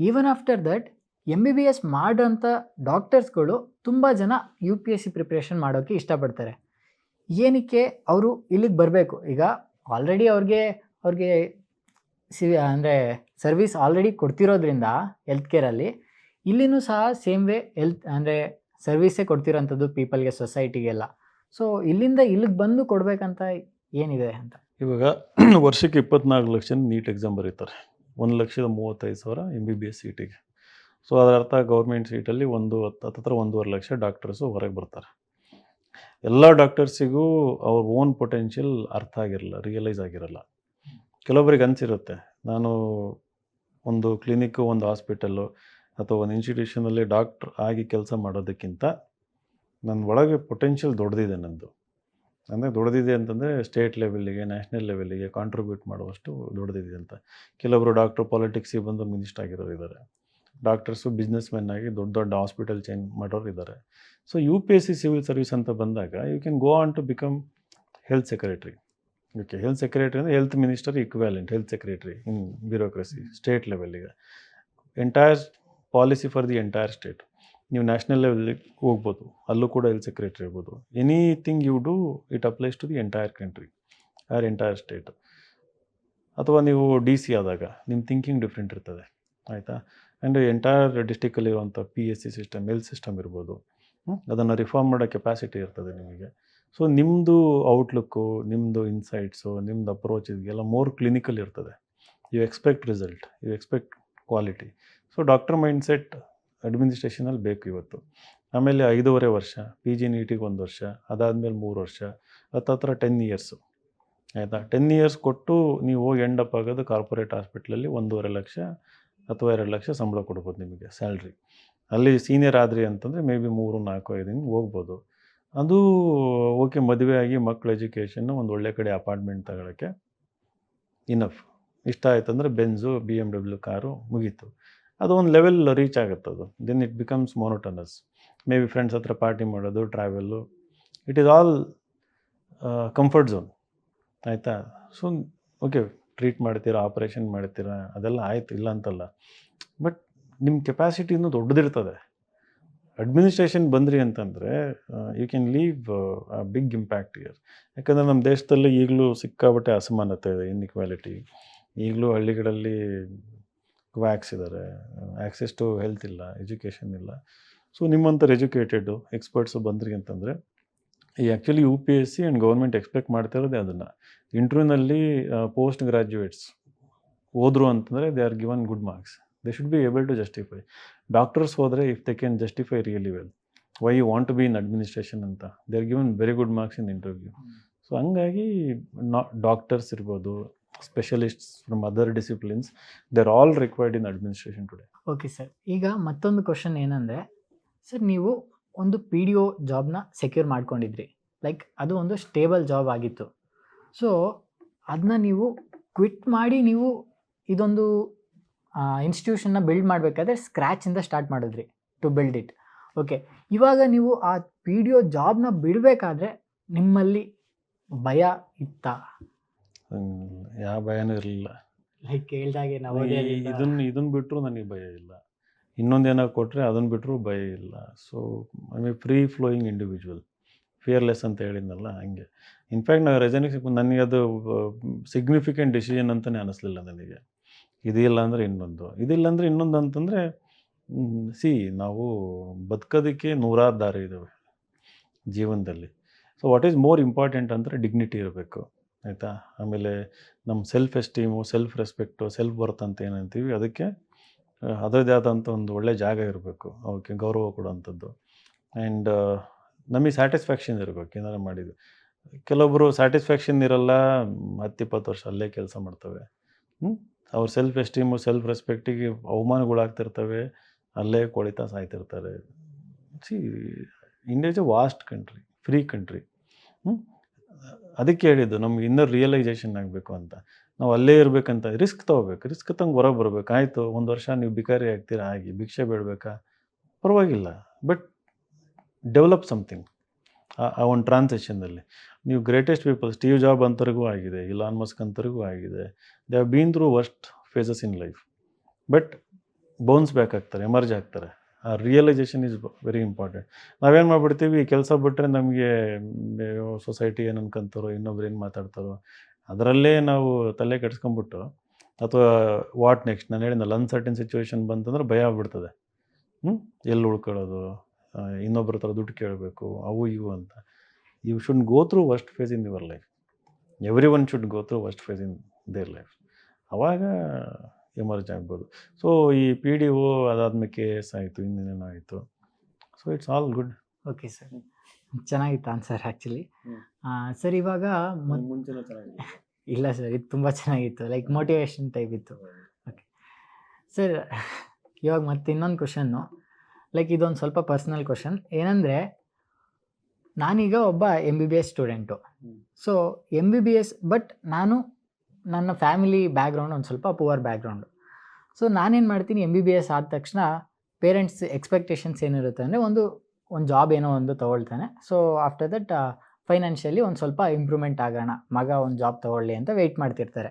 ಈವನ್ ಆಫ್ಟರ್ ದಟ್ MBBS ಮಾಡೋಂಥ ಡಾಕ್ಟರ್ಸ್ಗಳು ತುಂಬ ಜನ UPSC ಪ್ರಿಪ್ರೇಷನ್ ಮಾಡೋಕ್ಕೆ ಇಷ್ಟಪಡ್ತಾರೆ. ಏನಕ್ಕೆ ಅವರು ಇಲ್ಲಿಗೆ ಬರಬೇಕು? ಈಗ ಆಲ್ರೆಡಿ ಅವ್ರಿಗೆ ಅಂದರೆ ಸರ್ವಿಸ್ ಆಲ್ರೆಡಿ ಕೊಡ್ತಿರೋದ್ರಿಂದ ಹೆಲ್ತ್ ಕೇರಲ್ಲಿ, ಇಲ್ಲಿನೂ ಸಹ ಸೇಮ್ ವೇ ಅಂದರೆ ಸರ್ವಿಸೇ ಕೊಡ್ತಿರೋಂಥದ್ದು ಪೀಪಲ್ಗೆ, ಸೊಸೈಟಿಗೆಲ್ಲ. ಸೊ ಇಲ್ಲಿಂದ ಇಲ್ಲಿಗೆ ಬಂದು ಕೊಡಬೇಕಂತ ಏನಿದೆ ಅಂತ? ಇವಾಗ ವರ್ಷಕ್ಕೆ 24 ಲಕ್ಷ ನೀಟ್ ಎಕ್ಸಾಮ್ ಬರೀತಾರೆ. 1,35,000 MBBS ಸೀಟಿಗೆ. ಸೊ ಅದರ ಅರ್ಥ ಗೌರ್ಮೆಂಟ್ ಸೀಟಲ್ಲಿ ಹತ್ತಿರ 1.5 ಲಕ್ಷ ಡಾಕ್ಟರ್ಸು ಹೊರಗೆ ಬರ್ತಾರೆ. ಎಲ್ಲ ಡಾಕ್ಟರ್ಸಿಗೂ ಅವ್ರ ಓನ್ ಪೊಟೆನ್ಷಿಯಲ್ ಅರ್ಥ ಆಗಿರಲ್ಲ, ರಿಯಲೈಸ್ ಆಗಿರಲ್ಲ. ಕೆಲವೊಬ್ಬರಿಗೆ ಅನಿಸಿರುತ್ತೆ, ನಾನು ಒಂದು ಕ್ಲಿನಿಕ್ಕು, ಒಂದು ಹಾಸ್ಪಿಟಲ್ಲು ಅಥವಾ ಒಂದು ಇನ್ಸ್ಟಿಟ್ಯೂಷನಲ್ಲಿ ಡಾಕ್ಟ್ರ್ ಆಗಿ ಕೆಲಸ ಮಾಡೋದಕ್ಕಿಂತ ನನ್ನ ಒಳಗೆ ಪೊಟೆನ್ಷಿಯಲ್ ದೊಡ್ಡದಿದೆ ನಂದು. ಅಂದರೆ ದೊಡ್ಡದಿದೆ ಅಂತಂದರೆ ಸ್ಟೇಟ್ ಲೆವೆಲ್ಲಿಗೆ, ನ್ಯಾಷನಲ್ ಲೆವೆಲ್ಲಿಗೆ ಕಾಂಟ್ರಿಬ್ಯೂಟ್ ಮಾಡುವಷ್ಟು ದೊಡ್ಡದಿದೆ ಅಂತ. ಕೆಲವೊಬ್ಬರು ಡಾಕ್ಟ್ರು ಪಾಲಿಟಿಕ್ಸಿಗೆ ಬಂದು ಮಿನಿಸ್ಟರ್ ಆಗಿರೋರು ಇದ್ದಾರೆ. ಡಾಕ್ಟರ್ಸು ಬಿಸ್ನೆಸ್ ಮೆನ್ ಆಗಿ ದೊಡ್ಡ ದೊಡ್ಡ ಹಾಸ್ಪಿಟಲ್ ಚೇಂಜ್ ಮಾಡೋರು ಇದ್ದಾರೆ. ಸೊ UPSC ಸಿವಿಲ್ ಸರ್ವಿಸ್ ಅಂತ ಬಂದಾಗ you can go on to become health secretary. Okay, health secretary ಅಂದರೆ health minister equivalent health secretary in bureaucracy, state ಲೆವೆಲ್ಲಿಗೆ. Entire policy for the entire state. ನೀವು national ಲೆವೆಲ್ಲಿಗೆ ಹೋಗ್ಬೋದು, ಅಲ್ಲೂ ಕೂಡ ಹೆಲ್ತ್ ಸೆಕ್ರೆಟರಿ ಇರ್ಬೋದು. Anything you do it applies to the entire country or entire state. ಅಥವಾ ನೀವು DC ಆದಾಗ ನಿಮ್ಮ ಥಿಂಕಿಂಗ್ ಡಿಫ್ರೆಂಟ್ ಇರ್ತದೆ, ಆಯಿತಾ. ಆ್ಯಂಡ್ ಎಂಟೈರ್ ಡಿಸ್ಟಿಕಲ್ಲಿರುವಂಥ PSC ಸಿಸ್ಟಮ್, ಹೆಲ್ತ್ ಸಿಸ್ಟಮ್ ಇರ್ಬೋದು, ಅದನ್ನು ರಿಫಾರ್ಮ್ ಮಾಡೋ ಕೆಪಾಸಿಟಿ ಇರ್ತದೆ ನಿಮಗೆ. ಸೊ ನಿಮ್ಮದು ಔಟ್ಲುಕ್ಕು, ನಿಮ್ಮದು ಇನ್ಸೈಟ್ಸು, ನಿಮ್ಮದು ಅಪ್ರೋಚ್ ಇದೆಲ್ಲ ಮೋರ್ ಕ್ಲಿನಿಕಲ್ ಇರ್ತದೆ. You expect result, you expect quality. So doctor mindset ಅಡ್ಮಿನಿಸ್ಟ್ರೇಷನಲ್ಲಿ ಬೇಕು ಇವತ್ತು. ಆಮೇಲೆ 5.5 ವರ್ಷ, ಪಿ ಜಿ ನೀಟಿಗೆ 1 ವರ್ಷ, ಅದಾದಮೇಲೆ 3 ವರ್ಷ, ಹತ್ತತ್ರ 10 ಇಯರ್ಸು, ಆಯಿತಾ. 10 ಇಯರ್ಸ್ ಕೊಟ್ಟು ನೀವು ಹೋಗಿ ಎಂಡಪ್ ಆಗೋದು ಕಾರ್ಪೊರೇಟ್ ಹಾಸ್ಪಿಟ್ಲಲ್ಲಿ 1.5 ಲಕ್ಷ ಅಥವಾ 2 ಲಕ್ಷ ಸಂಬಳ ಕೊಡ್ಬೋದು ನಿಮಗೆ ಸ್ಯಾಲ್ರಿ. ಅಲ್ಲಿ ಸೀನಿಯರ್ ಆದ್ರಿ ಅಂತಂದರೆ ಮೇ ಬಿ 3, 4, 5 ಹಿಂಗೆ ಹೋಗ್ಬೋದು. ಅದು ಓಕೆ, ಮದುವೆ ಆಗಿ ಮಕ್ಕಳು ಎಜುಕೇಷನ್ನು, ಒಂದು ಒಳ್ಳೆ ಕಡೆ ಅಪಾರ್ಟ್ಮೆಂಟ್ ತಗೊಳ್ಳೋಕ್ಕೆ ಇನಫ್. ಇಷ್ಟ ಆಯ್ತಂದರೆ ಬೆಂಝು, BMW ಕಾರು ಮುಗೀತು. ಅದು ಒಂದು ಲೆವೆಲ್ ರೀಚ್ ಆಗುತ್ತೆ. ಅದು then it becomes monotonous. Maybe friends ಹತ್ರ ಪಾರ್ಟಿ ಮಾಡೋದು, travel, it is all comfort zone, ಆಯಿತಾ. ಸೊ ಓಕೆ, ಟ್ರೀಟ್ ಮಾಡ್ತೀರಾ, ಆಪ್ರೇಷನ್ ಮಾಡ್ತೀರಾ, ಅದೆಲ್ಲ ಆಯಿತು, ಇಲ್ಲ ಅಂತಲ್ಲ. ಬಟ್ ನಿಮ್ಮ ಕೆಪಾಸಿಟಿ ಇನ್ನೂ ದೊಡ್ಡದಿರ್ತದೆ. ಅಡ್ಮಿನಿಸ್ಟ್ರೇಷನ್ ಬಂದ್ರಿ ಅಂತಂದರೆ you can leave a big impact here. ಯಾಕಂದರೆ ನಮ್ಮ ದೇಶದಲ್ಲಿ ಈಗಲೂ ಸಿಕ್ಕಾಪಟ್ಟೆ ಅಸಮಾನತೆ ಇದೆ, ಇನ್ಇಕ್ವಾಲಿಟಿ. ಈಗಲೂ ಹಳ್ಳಿಗಳಲ್ಲಿ ವ್ಯಾಕ್ಸ್ ಇದ್ದಾರೆ, ಆ್ಯಕ್ಸೆಸ್ ಟು ಹೆಲ್ತ್ ಇಲ್ಲ, ಎಜುಕೇಷನ್ ಇಲ್ಲ. ಸೊ ನಿಮ್ಮಂಥವ್ರು ಎಜುಕೇಟೆಡು ಎಕ್ಸ್ಪರ್ಟ್ಸು ಬಂದ್ರಿ ಅಂತಂದರೆ, ಈ actually UPSC and government expect ಮಾಡ್ತಾ ಇರೋದೇ ಅದನ್ನು. ಇಂಟರ್ವ್ಯೂನಲ್ಲಿ ಪೋಸ್ಟ್ ಗ್ರ್ಯಾಜುಯೇಟ್ಸ್ ಹೋದ್ರು ಅಂತಂದರೆ they are given good marks. They should be able to justify. Doctors ಹೋದರೆ if they can justify really well why you want to be in administration ಅಂತ, they are given very good marks in interview. So ಹಂಗಾಗಿ doctors ಇರ್ಬೋದು, specialists from other disciplines, they are all required in administration today. Okay sir, ಈಗ ಮತ್ತೊಂದು question ಏನಂದರೆ, sir ನೀವು ಒಂದು PDO ಜಾಬ್ನ secure ಮಾಡ್ಕೊಂಡಿದ್ರಿ, like ಅದು ಒಂದು ಸ್ಟೇಬಲ್ ಜಾಬ್ ಆಗಿತ್ತು. ಸೊ ಅದನ್ನ ನೀವು ಕ್ವಿಟ್ ಮಾಡಿ ನೀವು ಇದೊಂದು ಇನ್ಸ್ಟಿಟ್ಯೂಷನ್ನ ಬಿಲ್ಡ್ ಮಾಡಬೇಕಾದ್ರೆ ಸ್ಕ್ರ್ಯಾಚಿಂದ ಸ್ಟಾರ್ಟ್ ಮಾಡಿದ್ರಿ ಟು ಬಿಲ್ಡ್ ಇಟ್. ಓಕೆ, ಇವಾಗ ನೀವು ಆ PDO ಜಾಬ್ನ ಬಿಡಬೇಕಾದ್ರೆ ನಿಮ್ಮಲ್ಲಿ ಭಯ ಇತ್ತಾ? ಯಾವ ಭಯನೂ ಇರಲಿಲ್ಲ. ಲೈಕ್ ಹೇಳ್ದಾಗೆ ನಾವು ಇದನ್ನು ಬಿಟ್ಟರು ನನಗೆ ಭಯ ಇಲ್ಲ. ಇನ್ನೊಂದೇನೋ ಕೊಟ್ಟರೆ ಅದನ್ನು ಬಿಟ್ಟರು ಭಯ ಇಲ್ಲ. So I me free flowing individual, fearless ಅಂತ ಹೇಳಿದ್ನಲ್ಲ ಹಂಗೆ. ಇನ್ಫ್ಯಾಕ್ಟ್ ನಾವು ರೆಸನಿಗೆ ನನಗೆ ಅದು ಸಿಗ್ನಿಫಿಕೆಂಟ್ ಡಿಸಿಷನ್ ಅಂತಲೇ ಅನ್ನಿಸ್ಲಿಲ್ಲ ನನಗೆ. ಇದಿಲ್ಲ ಅಂದರೆ ಇನ್ನೊಂದು, ಇದಿಲ್ಲ ಅಂದರೆ ಇನ್ನೊಂದು ಅಂತಂದರೆ ನಾವು ಬದುಕೋದಕ್ಕೆ 100 ದಾರಿ ಇದ್ದಾವೆ ಜೀವನದಲ್ಲಿ. So what is more important ಅಂದರೆ ಡಿಗ್ನಿಟಿ ಇರಬೇಕು, ಆಯಿತಾ. ಆಮೇಲೆ ನಮ್ಮ self esteem, self respect, self worth ಅಂತ ಏನಂತೀವಿ, ಅದಕ್ಕೆ ಅದರದ್ದೇ ಆದಂಥ ಒಂದು ಒಳ್ಳೆ ಜಾಗ ಇರಬೇಕು, ಅವಕ್ಕೆ ಗೌರವ ಕೊಡುವಂಥದ್ದು. ಆ್ಯಂಡ್ ನಮಗೆ ಸ್ಯಾಟಿಸ್ಫ್ಯಾಕ್ಷನ್ ಇರಬೇಕು ಏನಾರು ಮಾಡಿದ್ದು. ಕೆಲವೊಬ್ಬರು ಸ್ಯಾಟಿಸ್ಫ್ಯಾಕ್ಷನ್ ಇರಲ್ಲ, 10-20 ವರ್ಷ ಅಲ್ಲೇ ಕೆಲಸ ಮಾಡ್ತವೆ. ಅವ್ರ ಸೆಲ್ಫ್ ಎಸ್ಟೀಮು, ಸೆಲ್ಫ್ ರೆಸ್ಪೆಕ್ಟಿಗೆ ಅವಮಾನಗಳಾಗ್ತಿರ್ತವೆ, ಅಲ್ಲೇ ಕೊಳಿತಾ ಸಾಯ್ತಿರ್ತಾರೆ. India is a vast country, free country. ಅದಕ್ಕೆ ಹೇಳಿದ್ದು ನಮ್ಗೆ ಇನ್ನರ್ ರಿಯಲೈಸೇಷನ್ ಆಗಬೇಕು ಅಂತ. ನಾವು ಅಲ್ಲೇ ಇರಬೇಕಂತ ರಿಸ್ಕ್ ತೊಗೋಬೇಕು, ರಿಸ್ಕ್ ತಂಗೆ ಹೊರಗೆ ಬರಬೇಕು. ಆಯಿತು, 1 ವರ್ಷ ನೀವು ಬಿಕಾರಿ ಆಗ್ತೀರಾ, ಆಗಿ ಭಿಕ್ಷೆ ಬೇಡಬೇಕಾ, ಪರವಾಗಿಲ್ಲ. ಬಟ್ ಡೆವಲಪ್ ಸಮಥಿಂಗ್ ಆ ಒಂದು ಟ್ರಾನ್ಸಿಷನ್ನಲ್ಲಿ. ನೀವು ಗ್ರೇಟೆಸ್ಟ್ ಪೀಪಲ್, ಸ್ಟೀವ್ ಜಾಬ್ ಅಂತರಿಗೂ ಆಗಿದೆ, ಇಲಾನ್ ಮಸ್ಕ್ ಅಂತರಿಗೂ ಆಗಿದೆ. They have been through worst phases in life, but bounce back ಆಗ್ತಾರೆ, ಎಮರ್ಜ್ ಆಗ್ತಾರೆ. ಆ ರಿಯಲೈಸೇಷನ್ ಈಸ್ ವೆರಿ ಇಂಪಾರ್ಟೆಂಟ್. ನಾವೇನು ಮಾಡಿಬಿಡ್ತೀವಿ, ಕೆಲಸ ಬಿಟ್ಟರೆ ನಮಗೆ ಸೊಸೈಟಿ ಏನು ಅನ್ಕೊಂತಾರೋ, ಇನ್ನೊಬ್ರು ಏನು ಮಾತಾಡ್ತಾರೋ, ಅದರಲ್ಲೇ ನಾವು ತಲೆ ಕೆಡ್ಸ್ಕೊಂಬಿಟ್ಟು, ಅಥವಾ ವಾಟ್ ನೆಕ್ಸ್ಟ್, ನಾನು ಹೇಳಿದ್ನಲ್ಲ ಅನ್ಸರ್ಟನ್ ಸಿಚುವೇಶನ್ ಬಂತಂದ್ರೆ ಭಯ ಆಗ್ಬಿಡ್ತದೆ. ಎಲ್ಲಿ ಉಳ್ಕೊಳ್ಳೋದು, ಇನ್ನೊಬ್ಬರ ಹತ್ರ ದುಡ್ಡು ಕೇಳಬೇಕು, ಅವು ಇವು ಅಂತ. You should go through worst phase in your life. Everyone should go through worst phase in their life. ಆವಾಗ ಎಮರ್ಜ್ ಆಗ್ಬೋದು. ಸೊ ಈ PDO ಅದಾದ್ಮೇಲೆ KS ಆಯಿತು, ಇನ್ನೇನೇನೋ ಆಯಿತು. So it's all good. Okay sir, ಚೆನ್ನಾಗಿತ್ತು ಆನ್ಸರ್ ಆ್ಯಕ್ಚುಲಿ. ಸರ್ ಇವಾಗ ಮುಂಚೆನೇ ಚೆನ್ನಾಗಿದೆ. ಇಲ್ಲ ಸರ್, ಇದು ತುಂಬ ಚೆನ್ನಾಗಿತ್ತು, ಲೈಕ್ ಮೋಟಿವೇಶನ್ ಟೈಪ್ ಇತ್ತು. ಓಕೆ ಸರ್, ಇವಾಗ ಮತ್ತೆ ಇನ್ನೊಂದು ಕ್ವಶನ್ನು, ಲೈಕ್ ಇದೊಂದು ಸ್ವಲ್ಪ ಪರ್ಸ್ನಲ್ ಕ್ವಶನ್. ಏನಂದರೆ, ನಾನೀಗ ಒಬ್ಬ MBBS student. So MBBS, but ನನ್ನ ಫ್ಯಾಮಿಲಿ ಬ್ಯಾಕ್ಗ್ರೌಂಡ್ ಒಂದು ಸ್ವಲ್ಪ ಪುವರ್ ಬ್ಯಾಕ್ಗ್ರೌಂಡು. ಸೊ ನಾನೇನು ಮಾಡ್ತೀನಿ, MBBS ಆದ ತಕ್ಷಣ ಪೇರೆಂಟ್ಸ್ ಎಕ್ಸ್ಪೆಕ್ಟೇಷನ್ಸ್ ಏನಿರುತ್ತೆ ಅಂದರೆ, ಒಂದು ಜಾಬ್ ಏನೋ ಒಂದು ತೊಗೊಳ್ತಾನೆ. ಸೊ ಆಫ್ಟರ್ ದಟ್ ಫೈನಾನ್ಷಿಯಲಿ ಒಂದು ಸ್ವಲ್ಪ ಇಂಪ್ರೂವ್ಮೆಂಟ್ ಆಗೋಣ, ಮಗ ಒಂದು ಜಾಬ್ ತೊಗೊಳ್ಳಿ ಅಂತ ವೆಯ್ಟ್ ಮಾಡ್ತಿರ್ತಾರೆ.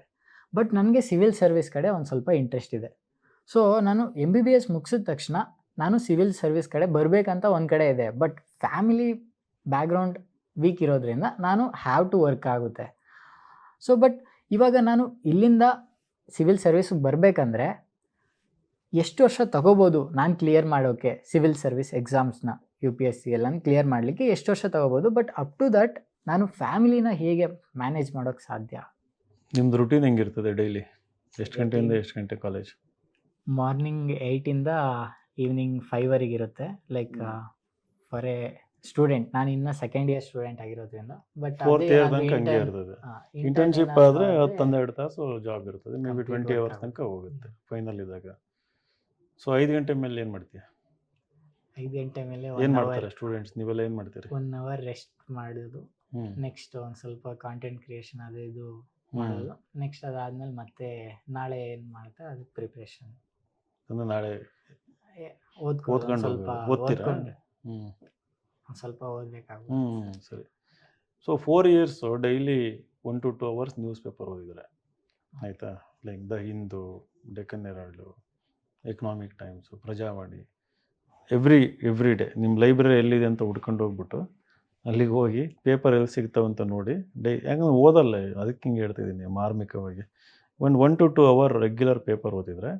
ಬಟ್ ನನಗೆ ಸಿವಿಲ್ ಸರ್ವಿಸ್ ಕಡೆ ಒಂದು ಸ್ವಲ್ಪ ಇಂಟ್ರೆಸ್ಟ್ ಇದೆ. ಸೊ ನಾನು MBBS ಮುಗಿಸಿದ ತಕ್ಷಣ ನಾನು ಸಿವಿಲ್ ಸರ್ವಿಸ್ ಕಡೆ ಬರಬೇಕಂತ ಒಂದು ಕಡೆ ಇದೆ. ಬಟ್ ಫ್ಯಾಮಿಲಿ ಬ್ಯಾಕ್ಗ್ರೌಂಡ್ ವೀಕ್ ಇರೋದ್ರಿಂದ ನಾನು ಹ್ಯಾವ್ ಟು ವರ್ಕ್ ಆಗುತ್ತೆ. ಸೊ ಬಟ್ ಇವಾಗ ನಾನು ಇಲ್ಲಿಂದ ಸಿವಿಲ್ ಸರ್ವಿಸ್ಗೆ ಬರಬೇಕಂದ್ರೆ ಎಷ್ಟು ವರ್ಷ ತಗೋಬೋದು ನಾನು ಕ್ಲಿಯರ್ ಮಾಡೋಕ್ಕೆ? ಸಿವಿಲ್ ಸರ್ವಿಸ್ ಎಕ್ಸಾಮ್ಸ್ನ UPSC ಎಲ್ಲ ಕ್ಲಿಯರ್ ಮಾಡಲಿಕ್ಕೆ ಎಷ್ಟು ವರ್ಷ ತಗೋಬೋದು? ಬಟ್ ಅಪ್ ಟು ದಟ್ ನಾನು ಫ್ಯಾಮಿಲಿನ ಹೇಗೆ ಮ್ಯಾನೇಜ್ ಮಾಡೋಕ್ಕೆ ಸಾಧ್ಯ? ನಿಮ್ದು ರುಟೀನ್ ಹೆಂಗಿರ್ತದೆ ಡೈಲಿ? ಎಷ್ಟು ಗಂಟೆಯಿಂದ ಎಷ್ಟು ಗಂಟೆ ಕಾಲೇಜ್? ಮಾರ್ನಿಂಗ್ 8ಇಂದ ಈವ್ನಿಂಗ್ 5ವರೆಗೆ ಇರುತ್ತೆ. ಲೈಕ್ ಫಾರ್ ಎ ಸ್ಟೂಡೆಂಟ್, ನಾನು ಇನ್ನು ಸೆಕೆಂಡ್ ಇಯರ್ ಸ್ಟೂಡೆಂಟ್ ಆಗಿರೋದ್ರಿಂದ. ಬಟ್ ಫೋರ್ತ್ ಇಯರ್ ತನಕ ಹಂಗೆ ಇರ್ತದೆ. ಇಂಟರ್ನ್ಶಿಪ್ ಆದರೆ 10-12 ತಾಸು ಜಾಬ್ ಇರ್ತದೆ, ಮೇ ಬಿ 20 hours ತನಕ ಹೋಗುತ್ತೆ ಫೈನಲ್ ಇದ್ದಾಗ. ಸೊ 5 ಗಂಟೆ ಮೇಲೆ ಏನು ಮಾಡ್ತೀಯ? 5 ಗಂಟೆ ಮೇಲೆ ಏನು ಮಾಡ್ತಾರೆ ಸ್ಟೂಡೆಂಟ್ಸ್? ನೀವೆಲ್ಲ ಏನು ಮಾಡ್ತೀರಿ? 1 hour ರೆಸ್ಟ್ ಮಾಡೋದು. ನೆಕ್ಸ್ಟ್ ಒಂದು ಸ್ವಲ್ಪ ಕಾಂಟೆಂಟ್ ಕ್ರಿಯೇಷನ್ ಅದು ಇದು ಮಾಡೋದು. ನೆಕ್ಸ್ಟ್ ಅದಾದ್ಮೇಲೆ ಮತ್ತೆ ನಾಳೆ ಏನು ಮಾಡ್ತಾರೆ ಅದಕ್ಕೆ ಪ್ರಿಪ್ರೇಷನ್. ಅಂದ್ರೆ ನಾಳೆ ಓದ್ಕೊಂಡು ಸ್ವಲ್ಪ ಓದ್ತೀರಾ? ಒಂದು ಸ್ವಲ್ಪ ಓದಬೇಕಾಗುತ್ತೆ. ಸರಿ. So 4 years daily 1 to 2 hours newspaper ಓದಿದ್ರೆ ಆಯಿತಾ? Like the Hindu, Deccan Herald, Economic Times, Prajavani, every day ನಿಮ್ಮ ಲೈಬ್ರರಿ ಎಲ್ಲಿದೆ ಅಂತ ಹುಡ್ಕೊಂಡು ಹೋಗ್ಬಿಟ್ಟು ಅಲ್ಲಿಗೆ ಹೋಗಿ ಪೇಪರ್ ಎಲ್ಲಿ ಸಿಗ್ತಾವಂತ ನೋಡಿ ಯಾಕಂದ್ರೆ ಓದಲ್ಲ, ಅದಕ್ಕೆ ಹಿಂಗೆ ಹೇಳ್ತಿದ್ದೀನಿ ಮಾರ್ಮಿಕವಾಗಿ. 1 to 2 hour ರೆಗ್ಯುಲರ್ ಪೇಪರ್ ಓದಿದರೆ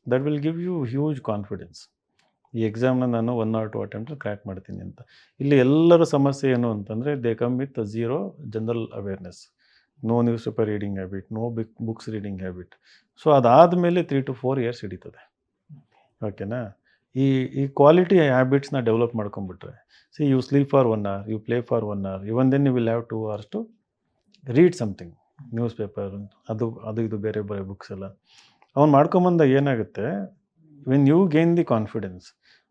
that will give you huge confidence. ಈ ಎಕ್ಸಾಮ್ನ ನಾನು 1 or 2 ಅಟೆಂಪ್ಟ್ ಕ್ರ್ಯಾಕ್ ಮಾಡ್ತೀನಿ ಅಂತ. ಇಲ್ಲಿ ಎಲ್ಲರ ಸಮಸ್ಯೆ ಏನು ಅಂತಂದರೆ they come with 0 general awareness, no newspaper reading habit, no books reading habit. So ಅದಾದಮೇಲೆ 3 to 4 years ಹಿಡಿತದೆ. ಓಕೆನಾ? ಈ ಕ್ವಾಲಿಟಿ ಹ್ಯಾಬಿಟ್ಸ್ನ ಡೆವಲಪ್ ಮಾಡ್ಕೊಂಬಿಟ್ರೆ, see you sleep for 1 hour, you play for 1 hour, even then you will have 2 hours to read something, newspaper ಅದು ಇದು ಬೇರೆ books ಎಲ್ಲ ಅವ್ನು ಮಾಡ್ಕೊಂಬಂದಾಗ ಏನಾಗುತ್ತೆ, when you gain the confidence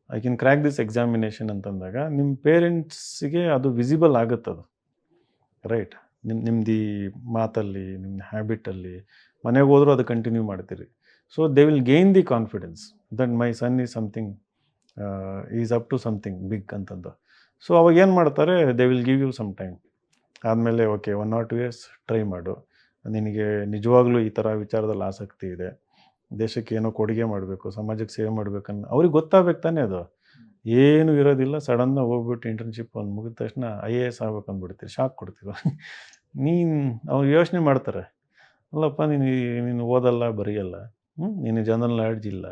I can crack this examination ಅಂತಂದಾಗ ನಿಮ್ಮ ಪೇರೆಂಟ್ಸ್ಗೆ ಅದು ವಿಸಿಬಲ್ ಆಗುತ್ತದು, ರೈಟ್? ನಿಮ್ಮದು ಮಾತಲ್ಲಿ, ನಿಮ್ಮ ಹ್ಯಾಬಿಟಲ್ಲಿ, ಮನೆಗೆ ಹೋದರೂ ಅದು ಕಂಟಿನ್ಯೂ ಮಾಡ್ತೀರಿ. So they will gain the confidence that my son is something, is up to something big ಅಂತಂದು. ಸೊ ಅವಾಗ ಏನು ಮಾಡ್ತಾರೆ, they will give you some time. ಆದಮೇಲೆ ಓಕೆ 1 or 2 years ಟ್ರೈ ಮಾಡು, ನಿನಗೆ ನಿಜವಾಗ್ಲೂ ಈ ಥರ ವಿಚಾರದಲ್ಲಿ ಆಸಕ್ತಿ ಇದೆ, ದೇಶಕ್ಕೆ ಏನೋ ಕೊಡುಗೆ ಮಾಡಬೇಕು, ಸಮಾಜಕ್ಕೆ ಸೇವೆ ಮಾಡಬೇಕನ್ನ ಅವ್ರಿಗೆ ಗೊತ್ತಾಗಬೇಕು ತಾನೇ. ಅದು ಏನೂ ಇರೋದಿಲ್ಲ, ಸಡನ್ನಾಗಿ ಹೋಗ್ಬಿಟ್ಟು ಇಂಟರ್ನ್ಶಿಪ್ ಒಂದು ಮುಗಿದ ತಕ್ಷಣ IAS ಆಗ್ಬೇಕು ಅಂದ್ಬಿಡ್ತೀರಿ, ಶಾಕ್ ಕೊಡ್ತೀವಿ. ಅವ್ರು ಯೋಚನೆ ಮಾಡ್ತಾರೆ, ಅಲ್ಲಪ್ಪ ನೀನು ಓದಲ್ಲ, ಬರೆಯಲ್ಲ, ನೀನು ಜನರಲ್ ನಾಲೆಡ್ಜ್ ಇಲ್ಲ,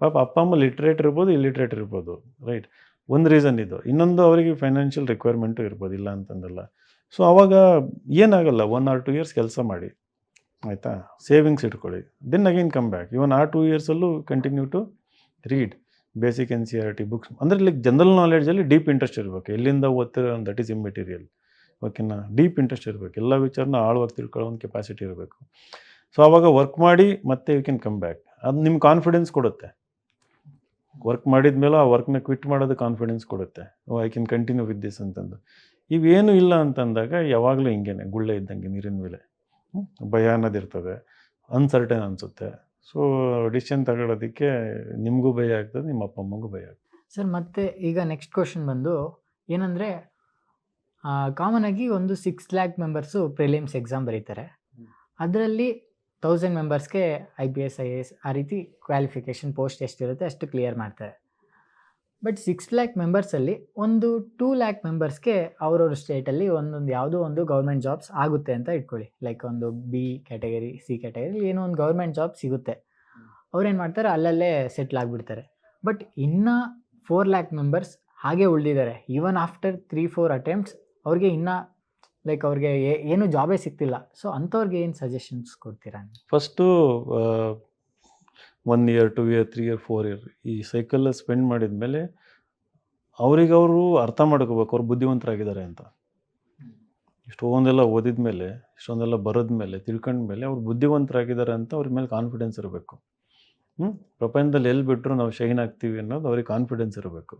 ಪಾಪ ಅಪ್ಪ ಅಮ್ಮ ಲಿಟ್ರೇಟ್ ಇರ್ಬೋದು, ಇಲ್ಲಿಟ್ರೇಟ್ ಇರ್ಬೋದು, ರೈಟ್? ಒಂದು ರೀಸನ್ ಇದು. ಇನ್ನೊಂದು ಅವರಿಗೆ ಫೈನಾನ್ಷಿಯಲ್ ರಿಕ್ವೈರ್ಮೆಂಟು ಇರ್ಬೋದು, ಇಲ್ಲ ಅಂತಂದಲ್ಲ. ಸೊ ಆವಾಗ ಏನಾಗಲ್ಲ, 1 or 2 years ಕೆಲಸ ಮಾಡಿ, ಆಯಿತಾ? ಸೇವಿಂಗ್ಸ್ ಇಟ್ಕೊಳ್ಳಿ, then again come back. Even ಆ 2 yearsಲ್ಲೂ continue to read basic NCERT books. ಅಂದರೆ ಲೈಕ್ ಜನರಲ್ ನಾಲೆಡ್ಜಲ್ಲಿ ಡೀಪ್ ಇಂಟ್ರೆಸ್ಟ್ ಇರಬೇಕು. ಎಲ್ಲಿಂದ ಓದ್ತಿರೋ ದಟ್ ಈಸ್ ಇಮ್ಮೆಟೀರಿಯಲ್, ಓಕೆನಾ? ಡೀಪ್ ಇಂಟ್ರೆಸ್ಟ್ ಇರಬೇಕು, ಎಲ್ಲ ವಿಚಾರನ ಆಳವಾಗಿ ತಿಳ್ಕೊಳ್ಳೋ ಒಂದು ಕೆಪಾಸಿಟಿ ಇರಬೇಕು. ಸೊ ಆವಾಗ ವರ್ಕ್ ಮಾಡಿ ಮತ್ತೆ ಯು ಕ್ಯಾನ್ ಕಮ್ ಬ್ಯಾಕ್. ಅದು ನಿಮ್ಗೆ ಕಾನ್ಫಿಡೆನ್ಸ್ ಕೊಡುತ್ತೆ. ವರ್ಕ್ ಮಾಡಿದ ಮೇಲೆ ಆ ವರ್ಕ್ನ ಕ್ವಿಟ್ ಮಾಡೋದು ಕಾನ್ಫಿಡೆನ್ಸ್ ಕೊಡುತ್ತೆ. I can continue with this ಅಂತಂದು. ಇವೇನು ಇಲ್ಲ ಅಂತಂದಾಗ ಯಾವಾಗಲೂ ಹಿಂಗೇನೆ ಗುಳ್ಳೆ ಇದ್ದಂಗೆ ನೀರಿನ ಮೇಲೆ ಭಯ ಅನ್ನೋದಿರ್ತದೆ, ಅನ್ಸರ್ಟನ್ ಅನಿಸುತ್ತೆ. ಸೊ ಡಿಸಿಷನ್ ತಗೊಳ್ಳೋದಕ್ಕೆ ನಿಮಗೂ ಭಯ ಆಗ್ತದೆ, ನಿಮ್ಮ ಅಪ್ಪ ಅಮ್ಮಗೂ ಭಯ ಆಗ್ತದೆ. ಸರ್ ಮತ್ತೆ ಈಗ ನೆಕ್ಸ್ಟ್ ಕ್ವಶನ್ ಬಂದು ಏನಂದರೆ, ಕಾಮನ್ ಆಗಿ ಒಂದು 6 lakh ಮೆಂಬರ್ಸು ಪ್ರಿಲಿಮ್ಸ್ ಎಕ್ಸಾಮ್ ಬರೀತಾರೆ. ಅದರಲ್ಲಿ 1000 ಮೆಂಬರ್ಸ್ಗೆ IPS IAS ಆ ರೀತಿ ಕ್ವಾಲಿಫಿಕೇಷನ್ ಪೋಸ್ಟ್ ಎಷ್ಟಿರುತ್ತೆ ಅಷ್ಟು ಕ್ಲಿಯರ್ ಮಾಡ್ತಾರೆ. ಬಟ್ 6 lakh ಮೆಂಬರ್ಸಲ್ಲಿ ಒಂದು 2 lakh ಮೆಂಬರ್ಸ್ಗೆ ಅವ್ರವ್ರ ಸ್ಟೇಟಲ್ಲಿ ಒಂದೊಂದು ಯಾವುದೋ ಒಂದು ಗೌರ್ಮೆಂಟ್ ಜಾಬ್ಸ್ ಆಗುತ್ತೆ ಅಂತ ಇಟ್ಕೊಳ್ಳಿ. ಲೈಕ್ ಒಂದು B ಕ್ಯಾಟಗರಿ, C ಕ್ಯಾಟಗರಿ ಏನೋ ಒಂದು ಗೌರ್ಮೆಂಟ್ ಜಾಬ್ ಸಿಗುತ್ತೆ. ಅವ್ರೇನು ಮಾಡ್ತಾರೆ, ಅಲ್ಲಲ್ಲೇ ಸೆಟ್ಲ್ ಆಗಿಬಿಡ್ತಾರೆ. ಬಟ್ ಇನ್ನು 4 lakh ಮೆಂಬರ್ಸ್ ಹಾಗೆ ಉಳಿದಿದ್ದಾರೆ. ಈವನ್ ಆಫ್ಟರ್ 3-4 ಅಟೆಂಪ್ಟ್ಸ್ ಅವ್ರಿಗೆ ಇನ್ನೂ ಲೈಕ್ ಅವ್ರಿಗೆ ಏನು ಜಾಬೇ ಸಿಗ್ತಿಲ್ಲ. ಸೊ ಅಂಥವ್ರಿಗೆ ಏನು ಸಜೆಷನ್ಸ್ ಕೊಡ್ತೀರಾ? First 1 year, 2 year, 3 year, 4 year ಈ ಸೈಕಲ್ ಸ್ಪೆಂಡ್ ಮಾಡಿದ ಮೇಲೆ ಅವರಿಗವರು ಅರ್ಥ ಮಾಡ್ಕೋಬೇಕು ಅವ್ರು ಬುದ್ಧಿವಂತರಾಗಿದ್ದಾರೆ ಅಂತ. ಇಷ್ಟೊಂದೆಲ್ಲ ಓದಿದ ಮೇಲೆ, ಇಷ್ಟೊಂದೆಲ್ಲ ಬರೋದ ಮೇಲೆ, ತಿಳ್ಕೊಂಡ್ಮೇಲೆ ಅವ್ರು ಬುದ್ಧಿವಂತರಾಗಿದ್ದಾರೆ ಅಂತ ಅವ್ರ ಮೇಲೆ ಕಾನ್ಫಿಡೆನ್ಸ್ ಇರಬೇಕು. ಪ್ರಪಂಚದಲ್ಲಿ ಎಲ್ಲಿ ಬಿಟ್ಟರು ನಾವು ಶೈನ್ ಆಗ್ತೀವಿ ಅನ್ನೋದು ಅವ್ರಿಗೆ ಕಾನ್ಫಿಡೆನ್ಸ್ ಇರಬೇಕು.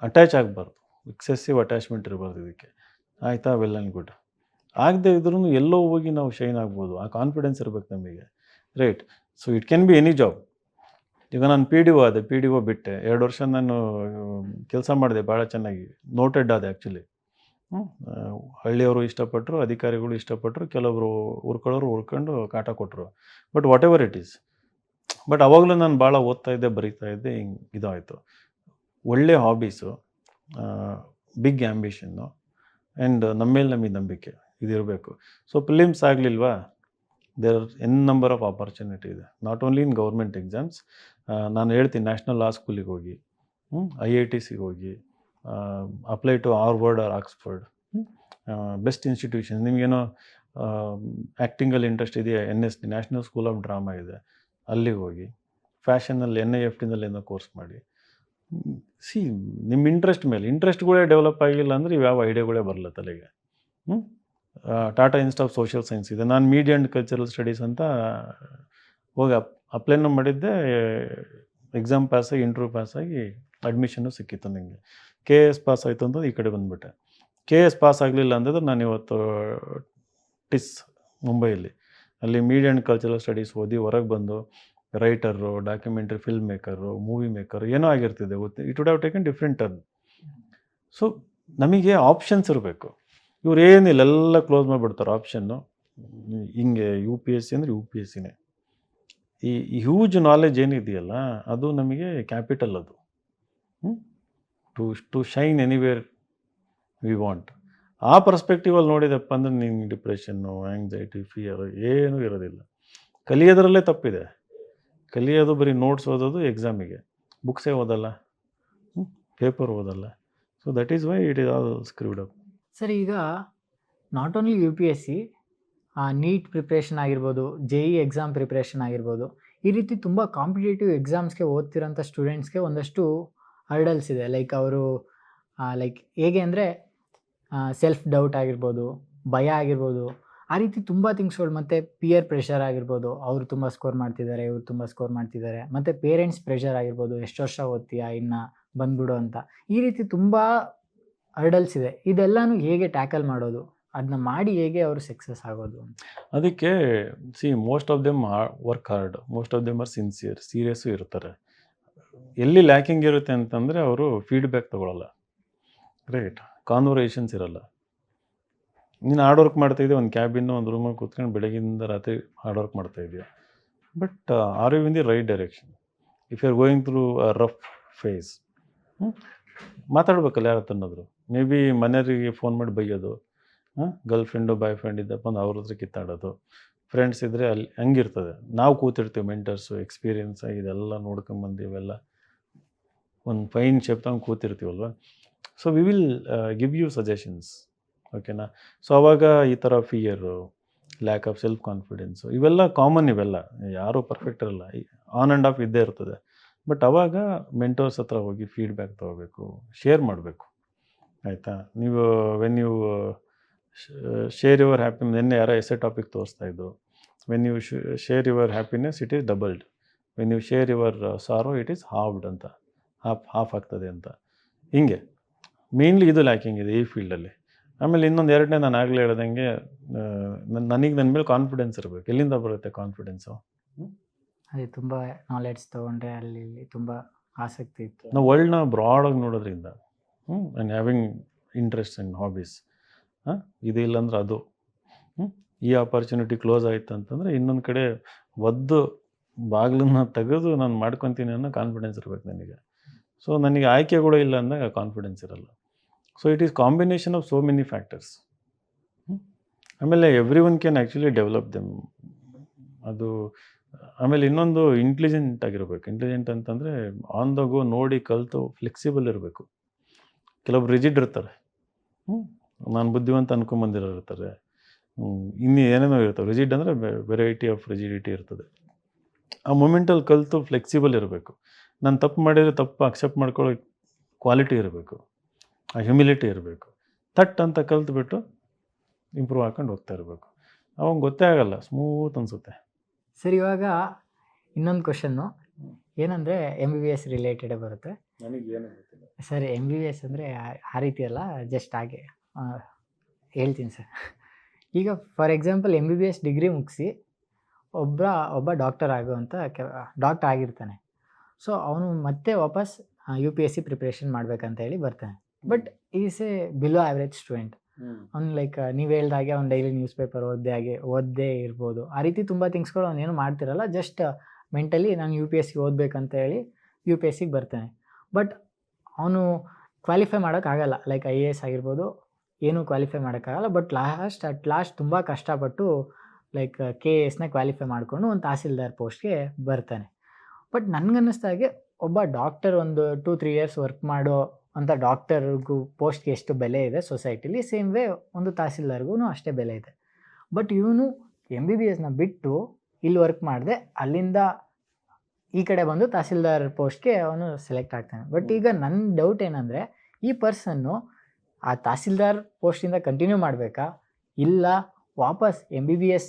ಅಟ್ಯಾಚ್ ಆಗಬಾರ್ದು, ಎಕ್ಸೆಸಿವ್ ಅಟ್ಯಾಚ್ಮೆಂಟ್ ಇರಬಾರ್ದು ಇದಕ್ಕೆ, ಆಯಿತಾ? Well and good. ಆಗದೆ ಇದ್ರೂ ಎಲ್ಲೋ ಹೋಗಿ ನಾವು ಶೈನ್ ಆಗ್ಬೋದು, ಆ ಕಾನ್ಫಿಡೆನ್ಸ್ ಇರಬೇಕು ನಮಗೆ, right? So it can be any job. ಈಗ ನಾನು PDO ಆದೆ, PDO ಬಿಟ್ಟೆ, 2 ವರ್ಷ ನಾನು ಕೆಲಸ ಮಾಡಿದೆ, ಭಾಳ ಚೆನ್ನಾಗಿ ನೋಟೆಡ್ ಆದೆ ಆ್ಯಕ್ಚುಲಿ. ಹಳ್ಳಿಯವರು ಇಷ್ಟಪಟ್ಟರು, ಅಧಿಕಾರಿಗಳು ಇಷ್ಟಪಟ್ಟರು, ಕೆಲವರು ಉರ್ಕೊಳ್ಳೋರು ಉರ್ಕೊಂಡು ಕಾಟ ಕೊಟ್ಟರು. But whatever it is, but ಅವಾಗಲೂ ನಾನು ಭಾಳ ಓದ್ತಾ ಇದ್ದೆ, ಬರೀತಾ ಇದ್ದೆ, ಹಿಂಗೆ ಇದಾಯಿತು. ಒಳ್ಳೆ ಹಾಬೀಸು, ಬಿಗ್ ಆ್ಯಂಬಿಷನ್ನು ಆ್ಯಂಡ್ ನಮ್ಮ ಮೇಲೆ ನಮಗೆ ನಂಬಿಕೆ ಇದಿರಬೇಕು. ಸೊ ಪ್ರಿಲಿಮ್ಸ್ ಆಗಲಿಲ್ವಾ, there are an number of opportunity ಇದೆ, not only in government exams. ನಾನು ಹೇಳ್ತೀನಿ, ನ್ಯಾಷನಲ್ ಲಾ ಸ್ಕೂಲಿಗೆ ಹೋಗಿ, IITಸಿಗೆ ಹೋಗಿ, apply to Harvard or Oxford, best institution. ನಿಮಗೇನೋ ಆ್ಯಕ್ಟಿಂಗಲ್ಲಿ ಇಂಟ್ರೆಸ್ಟ್ ಇದೆಯಾ, NSD national school of drama ಇದೆ, ಅಲ್ಲಿಗೆ ಹೋಗಿ. ಫ್ಯಾಷನಲ್ಲಿ NIFTನಲ್ಲಿ ಏನೋ ಕೋರ್ಸ್ ಮಾಡಿ. ಸಿ ನಿಮ್ಮ ಇಂಟ್ರೆಸ್ಟ್ಗಳೇ ಡೆವಲಪ್ ಆಗಿಲ್ಲ ಅಂದರೆ ಇವ್ಯಾವ ಐಡಿಯಾಗಳೇ ಬರಲ್ಲ ತಲೆಗೆ. Tata institute of social science ಇದೆ, ನಾನು ಮೀಡಿಯಾ ಆ್ಯಂಡ್ ಕಲ್ಚರಲ್ ಸ್ಟಡೀಸ್ ಅಂತ ಹೋಗಿ ಅಪ್ಲೈನೂ ಮಾಡಿದ್ದೆ. ಎಕ್ಸಾಮ್ ಪಾಸಾಗಿ ಇಂಟರ್ವ್ಯೂ ಪಾಸಾಗಿ ಅಡ್ಮಿಷನ್ನು ಸಿಕ್ಕಿತ್ತು ನನಗೆ. KS ಪಾಸ್ ಆಯಿತು ಅಂತ ಈ ಕಡೆ ಬಂದುಬಿಟ್ಟೆ. KS ಪಾಸ್ ಆಗಲಿಲ್ಲ ಅಂದಿದ್ರೆ ನಾನು ಇವತ್ತು ಟಿಸ್ ಮುಂಬೈಯಲ್ಲಿ ಅಲ್ಲಿ ಮೀಡಿಯಾ ಆ್ಯಂಡ್ ಕಲ್ಚರಲ್ ಸ್ಟಡೀಸ್ ಓದಿ ಹೊರಗೆ ಬಂದು writer, documentary film maker, movie maker ಏನೋ ಆಗಿರ್ತಿದೆ. It would have taken different turn. So ನಮಗೆ ಆಪ್ಷನ್ಸ್ ಇರಬೇಕು. ಇವ್ರು ಏನಿಲ್ಲ, ಎಲ್ಲ ಕ್ಲೋಸ್ ಮಾಡಿಬಿಡ್ತಾರೆ ಆಪ್ಷನ್ನು. ಹಿಂಗೆ UPSC ಅಂದರೆ UPSCನೇ. ಈ ಹ್ಯೂಜ್ ನಾಲೆಜ್ ಏನಿದೆಯಲ್ಲ ಅದು ನಮಗೆ ಕ್ಯಾಪಿಟಲ್. ಅದು to shine anywhere we want. ಆ ಪರ್ಸ್ಪೆಕ್ಟಿವಲ್ಲಿ ನೋಡಿದಪ್ಪ ಅಂದರೆ ನಿಂಗೆ ಡಿಪ್ರೆಷನ್ನು, ಆ್ಯಂಗ್ಸೈಟಿ, ಫಿಯರ್ ಏನೂ ಇರೋದಿಲ್ಲ. ಕಲಿಯೋದ್ರಲ್ಲೇ ತಪ್ಪಿದೆ. ಕಲಿಯೋದು ಬರೀ ನೋಟ್ಸ್ ಓದೋದು ಎಕ್ಸಾಮಿಗೆ, ಬುಕ್ಸೇ ಓದಲ್ಲ, ಪೇಪರ್ ಓದಲ್ಲ. So that is why it is all screwed up. Sir, ಈಗ not only UPSC, NEET preparation ಆಗಿರ್ಬೋದು, JEE ಎಕ್ಸಾಮ್ ಪ್ರಿಪ್ರೇಷನ್ ಆಗಿರ್ಬೋದು, ಈ ರೀತಿ ತುಂಬ ಕಾಂಪಿಟೇಟಿವ್ ಎಕ್ಸಾಮ್ಸ್ಗೆ ಓದ್ತಿರೋಂಥ ಸ್ಟೂಡೆಂಟ್ಸ್ಗೆ ಒಂದಷ್ಟು ಹರ್ಡಲ್ಸ್ ಇದೆ. ಲೈಕ್ ಅವರು ಹೇಗೆ ಅಂದರೆ ಸೆಲ್ಫ್ ಡೌಟ್ ಆಗಿರ್ಬೋದು, ಭಯ ಆಗಿರ್ಬೋದು, ಆ ರೀತಿ ತುಂಬ ಥಿಂಗ್ಸ್ಗಳು. ಮತ್ತು ಪಿಯರ್ ಪ್ರೆಷರ್ ಆಗಿರ್ಬೋದು, ಅವರು ತುಂಬ ಸ್ಕೋರ್ ಮಾಡ್ತಿದ್ದಾರೆ, ಇವರು ತುಂಬ ಸ್ಕೋರ್ ಮಾಡ್ತಿದ್ದಾರೆ. ಮತ್ತು ಪೇರೆಂಟ್ಸ್ ಪ್ರೆಷರ್ ಆಗಿರ್ಬೋದು, ಎಷ್ಟು ವರ್ಷ ಓದ್ತೀಯಾ ಇನ್ನು ಬಂದ್ಬಿಡು ಅಂತ. ಈ ರೀತಿ ತುಂಬ ಹರ್ಡಲ್ಸ್ ಇದೆ. ಇದೆಲ್ಲನೂ ಹೇಗೆ ಟ್ಯಾಕಲ್ ಮಾಡೋದು, ಅದನ್ನ ಮಾಡಿ ಹೇಗೆ ಅವರು ಸಕ್ಸಸ್ ಆಗೋದು? ಅದಕ್ಕೆ most of them work hard, most of them are serious ಇರ್ತಾರೆ. ಎಲ್ಲಿ ಲ್ಯಾಕಿಂಗ್ ಇರುತ್ತೆ ಅಂತಂದರೆ ಅವರು ಫೀಡ್ಬ್ಯಾಕ್ ತೊಗೊಳಲ್ಲ, ರೈಟ್? ಕಾನ್ವರ್ಸೇಷನ್ಸ್ ಇರಲ್ಲ. ನೀನು ಹಾರ್ಡ್ ವರ್ಕ್ ಮಾಡ್ತಾಯಿದ್ದೀಯ, ಒಂದು ಕ್ಯಾಬಿನ್ನು ಒಂದು ರೂಮಲ್ಲಿ ಕೂತ್ಕೊಂಡು ಬೆಳಗಿಂದ ರಾತ್ರಿ ಹಾರ್ಡ್ ವರ್ಕ್ ಮಾಡ್ತಾಯಿದ್ದೀಯ. But are you in the right direction? If you are going through a rough phase, ಮಾತಾಡ್ಬೇಕಲ್ಲ ಯಾರ ಹತ್ರನಾದ್ರು. ಮೇ ಬಿ ಮನೆಯವರಿಗೆ ಫೋನ್ ಮಾಡಿ ಬೈಯೋದು, ಗರ್ಲ್ ಫ್ರೆಂಡು ಬಾಯ್ ಫ್ರೆಂಡ್ ಇದ್ದಪ್ಪ ಅಂದ್ರೆ ಅವ್ರ ಹತ್ರ ಕಿತ್ತಾಡೋದು, ಫ್ರೆಂಡ್ಸ್ ಇದ್ದರೆ ಅಲ್ಲಿ ಹಂಗಿರ್ತದೆ. ನಾವು ಕೂತಿರ್ತೀವಿ ಮೆಂಟರ್ಸು, ಎಕ್ಸ್ಪೀರಿಯನ್ಸ್ ಇದೆಲ್ಲ ನೋಡ್ಕೊಂಬಂದು ಇವೆಲ್ಲ ಒಂದು ಫೈನ್ ಶೇಪ್ ತಗೊಂಡು ಕೂತಿರ್ತೀವಲ್ವ. So we will give you suggestions, ಓಕೆನಾ? ಸೊ ಆವಾಗ ಈ ಥರ fear, lack of self confidence ಇವೆಲ್ಲ ಕಾಮನ್. ಇವೆಲ್ಲ ಯಾರೂ ಪರ್ಫೆಕ್ಟ್ ಇರಲ್ಲ, ಆನ್ ಆ್ಯಂಡ್ ಆಫ್ ಇದ್ದೇ ಇರ್ತದೆ. ಬಟ್ ಅವಾಗ ಮೆಂಟರ್ಸ್ ಹತ್ರ ಹೋಗಿ ಫೀಡ್ಬ್ಯಾಕ್ ತೊಗೋಬೇಕು, ಶೇರ್ ಮಾಡಬೇಕು, ಆಯಿತಾ? ನೀವು when you share your happiness, ನಿನ್ನೆ ಯಾರೋ ಎಸ್ಸೆ ಟಾಪಿಕ್ ತೋರಿಸ್ತಾಯಿದ್ದು, when you share your happiness it is doubled, when you share your sorrow it is halved ಅಂತ, ಹಾಫ್ ಆಗ್ತದೆ ಅಂತ. ಹಿಂಗೆ ಮೇನ್ಲಿ ಇದು ಲ್ಯಾಕಿಂಗ್ ಇದೆ ಈ ಫೀಲ್ಡಲ್ಲಿ. ಆಮೇಲೆ ಇನ್ನೊಂದು ಎರಡನೇ, ನಾನು ಆಗಲೇ ಹೇಳ್ದಂಗೆ ನನಗೆ ನನ್ನ ಮೇಲೆ ಕಾನ್ಫಿಡೆನ್ಸ್ ಇರಬೇಕು. ಎಲ್ಲಿಂದ ಬರುತ್ತೆ ಕಾನ್ಫಿಡೆನ್ಸು? ಅದೇ ತುಂಬ ನಾಲೆಡ್ಜ್ ತೊಗೊಂಡ್ರೆ ಅಲ್ಲಿ ತುಂಬ ಆಸಕ್ತಿ ಇತ್ತು. ನಾವು ವರ್ಲ್ಡ್ನ ಬ್ರಾಡಾಗಿ ನೋಡೋದ್ರಿಂದ and having interest in hobbies, ಇದು ಇಲ್ಲಾಂದ್ರೆ ಅದು. ಈ ಆಪರ್ಚುನಿಟಿ ಕ್ಲೋಸ್ ಆಯಿತು ಅಂತಂದರೆ ಇನ್ನೊಂದು ಕಡೆ ಒದ್ದು ಬಾಗಿಲನ್ನ ತೆಗೆದು ನಾನು ಮಾಡ್ಕೊತೀನಿ ಅನ್ನೋ ಕಾನ್ಫಿಡೆನ್ಸ್ ಇರಬೇಕು ನನಗೆ. ಸೊ ನನಗೆ ಆಯ್ಕೆಗಳು ಇಲ್ಲ ಅಂದಾಗ ಕಾನ್ಫಿಡೆನ್ಸ್ ಇರಲ್ಲ. So it is combination of so many factors. ಆಮೇಲೆ everyone can actually develop them. ಅದು ಆಮೇಲೆ ಇನ್ನೊಂದು ಇಂಟೆಲಿಜೆಂಟ್ ಆಗಿರಬೇಕು. ಇಂಟೆಲಿಜೆಂಟ್ ಅಂತಂದರೆ ಆನ್ ದ ಗೋ ನೋಡಿ ಕಲಿತು ಫ್ಲೆಕ್ಸಿಬಲ್ ಇರಬೇಕು. ಕೆಲವೊಬ್ರು ರಿಜಿಡ್ ಇರ್ತಾರೆ, ನಾನು ಬುದ್ಧಿವಂತ ಅನ್ಕೊಂಬಂದಿರೋ ಇರ್ತಾರೆ, ಇನ್ನೂ ಏನೇನೋ ಇರ್ತವೆ. ರಿಜಿಡ್ ಅಂದರೆ ವೆರೈಟಿ ಆಫ್ ರಿಜಿಡಿಟಿ ಇರ್ತದೆ. ಆ ಮೂಮೆಂಟಲ್ಲಿ ಕಲಿತು ಫ್ಲೆಕ್ಸಿಬಲ್ ಇರಬೇಕು. ನಾನು ತಪ್ಪು ಮಾಡಿದರೆ ತಪ್ಪು ಅಕ್ಸೆಪ್ಟ್ ಮಾಡ್ಕೊಳ್ಳೋ ಕ್ವಾಲಿಟಿ ಇರಬೇಕು, ಆ ಹ್ಯುಮಿಲಿಟಿ ಇರಬೇಕು. ಥಟ್ ಅಂತ ಕಲ್ತ್ಬಿಟ್ಟು ಇಂಪ್ರೂವ್ ಹಾಕೊಂಡು ಹೋಗ್ತಾ ಇರಬೇಕು. ಅವಾಗ ಗೊತ್ತೇ ಆಗಲ್ಲ, ಸ್ಮೂತ್ ಅನಿಸುತ್ತೆ. ಸರ್, ಇವಾಗ ಇನ್ನೊಂದು ಕ್ವಶನ್ನು ಏನಂದರೆ MBBS ರಿಲೇಟೆಡೇ ಬರುತ್ತೆ. ನನಗೇನು ಸರ್, MBBS ಅಂದರೆ ಆ ರೀತಿ ಅಲ್ಲ, ಜಸ್ಟ್ ಹಾಗೆ ಹೇಳ್ತೀನಿ ಸರ್. ಈಗ ಫಾರ್ ಎಕ್ಸಾಂಪಲ್ MBBS ಡಿಗ್ರಿ ಮುಗಿಸಿ ಒಬ್ಬ ಡಾಕ್ಟರ್ ಆಗುವಂಥ ಡಾಕ್ಟರ್ ಆಗಿರ್ತಾನೆ. ಸೊ ಅವನು ಮತ್ತೆ ವಾಪಸ್ UPSC ಪ್ರಿಪ್ರೇಷನ್ ಮಾಡ್ಬೇಕಂತ ಹೇಳಿ ಬರ್ತಾನೆ. But is A below average student. ಅವ್ನು ನೀವು ಹೇಳ್ದಾಗೆ ಅವ್ನು ಡೈಲಿ ನ್ಯೂಸ್ ಪೇಪರ್ ಓದ್ದೇ ಇರ್ಬೋದು. ಆ ರೀತಿ ತುಂಬ ಥಿಂಗ್ಸ್ಗಳು ಅವನೇನು ಮಾಡ್ತಿರಲ್ಲ, ಜಸ್ಟ್ ಮೆಂಟಲಿ ನಾನು UPSC ಓದಬೇಕಂತ ಹೇಳಿ UPSCಗೆ ಬರ್ತಾನೆ. ಬಟ್ ಅವನು ಕ್ವಾಲಿಫೈ ಮಾಡೋಕ್ಕಾಗಲ್ಲ. ಲೈಕ್ IAS ಆಗಿರ್ಬೋದು, ಏನೂ ಕ್ವಾಲಿಫೈ ಮಾಡೋಕ್ಕಾಗಲ್ಲ. ಬಟ್ ಅಟ್ ಲಾಸ್ಟ್ ತುಂಬ ಕಷ್ಟಪಟ್ಟು ಲೈಕ್ KASನ ಕ್ವಾಲಿಫೈ ಮಾಡಿಕೊಂಡು ಒಂದು ತಹಸೀಲ್ದಾರ್ ಪೋಸ್ಟ್ಗೆ ಬರ್ತಾನೆ. ಬಟ್ ನನಗನ್ನಿಸ್ದಾಗೆ ಒಬ್ಬ ಡಾಕ್ಟರ್ ಒಂದು 2-3 ಇಯರ್ಸ್ ವರ್ಕ್ ಮಾಡೋ ಅಂತ ಡಾಕ್ಟರ್ಗೂ ಪೋಸ್ಟ್ಗೆ ಎಷ್ಟು ಬೆಲೆ ಇದೆ ಸೊಸೈಟಿಲಿ, ಸೇಮ್ ವೇ ಒಂದು ತಹಸೀಲ್ದಾರ್ಗೂ ಅಷ್ಟೇ ಬೆಲೆ ಇದೆ. ಬಟ್ ಇವನು MBBSನ ಬಿಟ್ಟು ಇಲ್ಲಿ ವರ್ಕ್ ಮಾಡಿದೆ, ಅಲ್ಲಿಂದ ಈ ಕಡೆ ಬಂದು ತಹಸೀಲ್ದಾರ್ ಪೋಸ್ಟ್ಗೆ ಅವನು ಸೆಲೆಕ್ಟ್ ಆಗ್ತಾನೆ. ಬಟ್ ಈಗ ನನ್ನ ಡೌಟ್ ಏನಂದರೆ, ಈ ಪರ್ಸನ್ನು ಆ ತಹಸೀಲ್ದಾರ್ ಪೋಸ್ಟಿಂದ ಕಂಟಿನ್ಯೂ ಮಾಡಬೇಕಾ, ಇಲ್ಲ ವಾಪಸ್ MBBS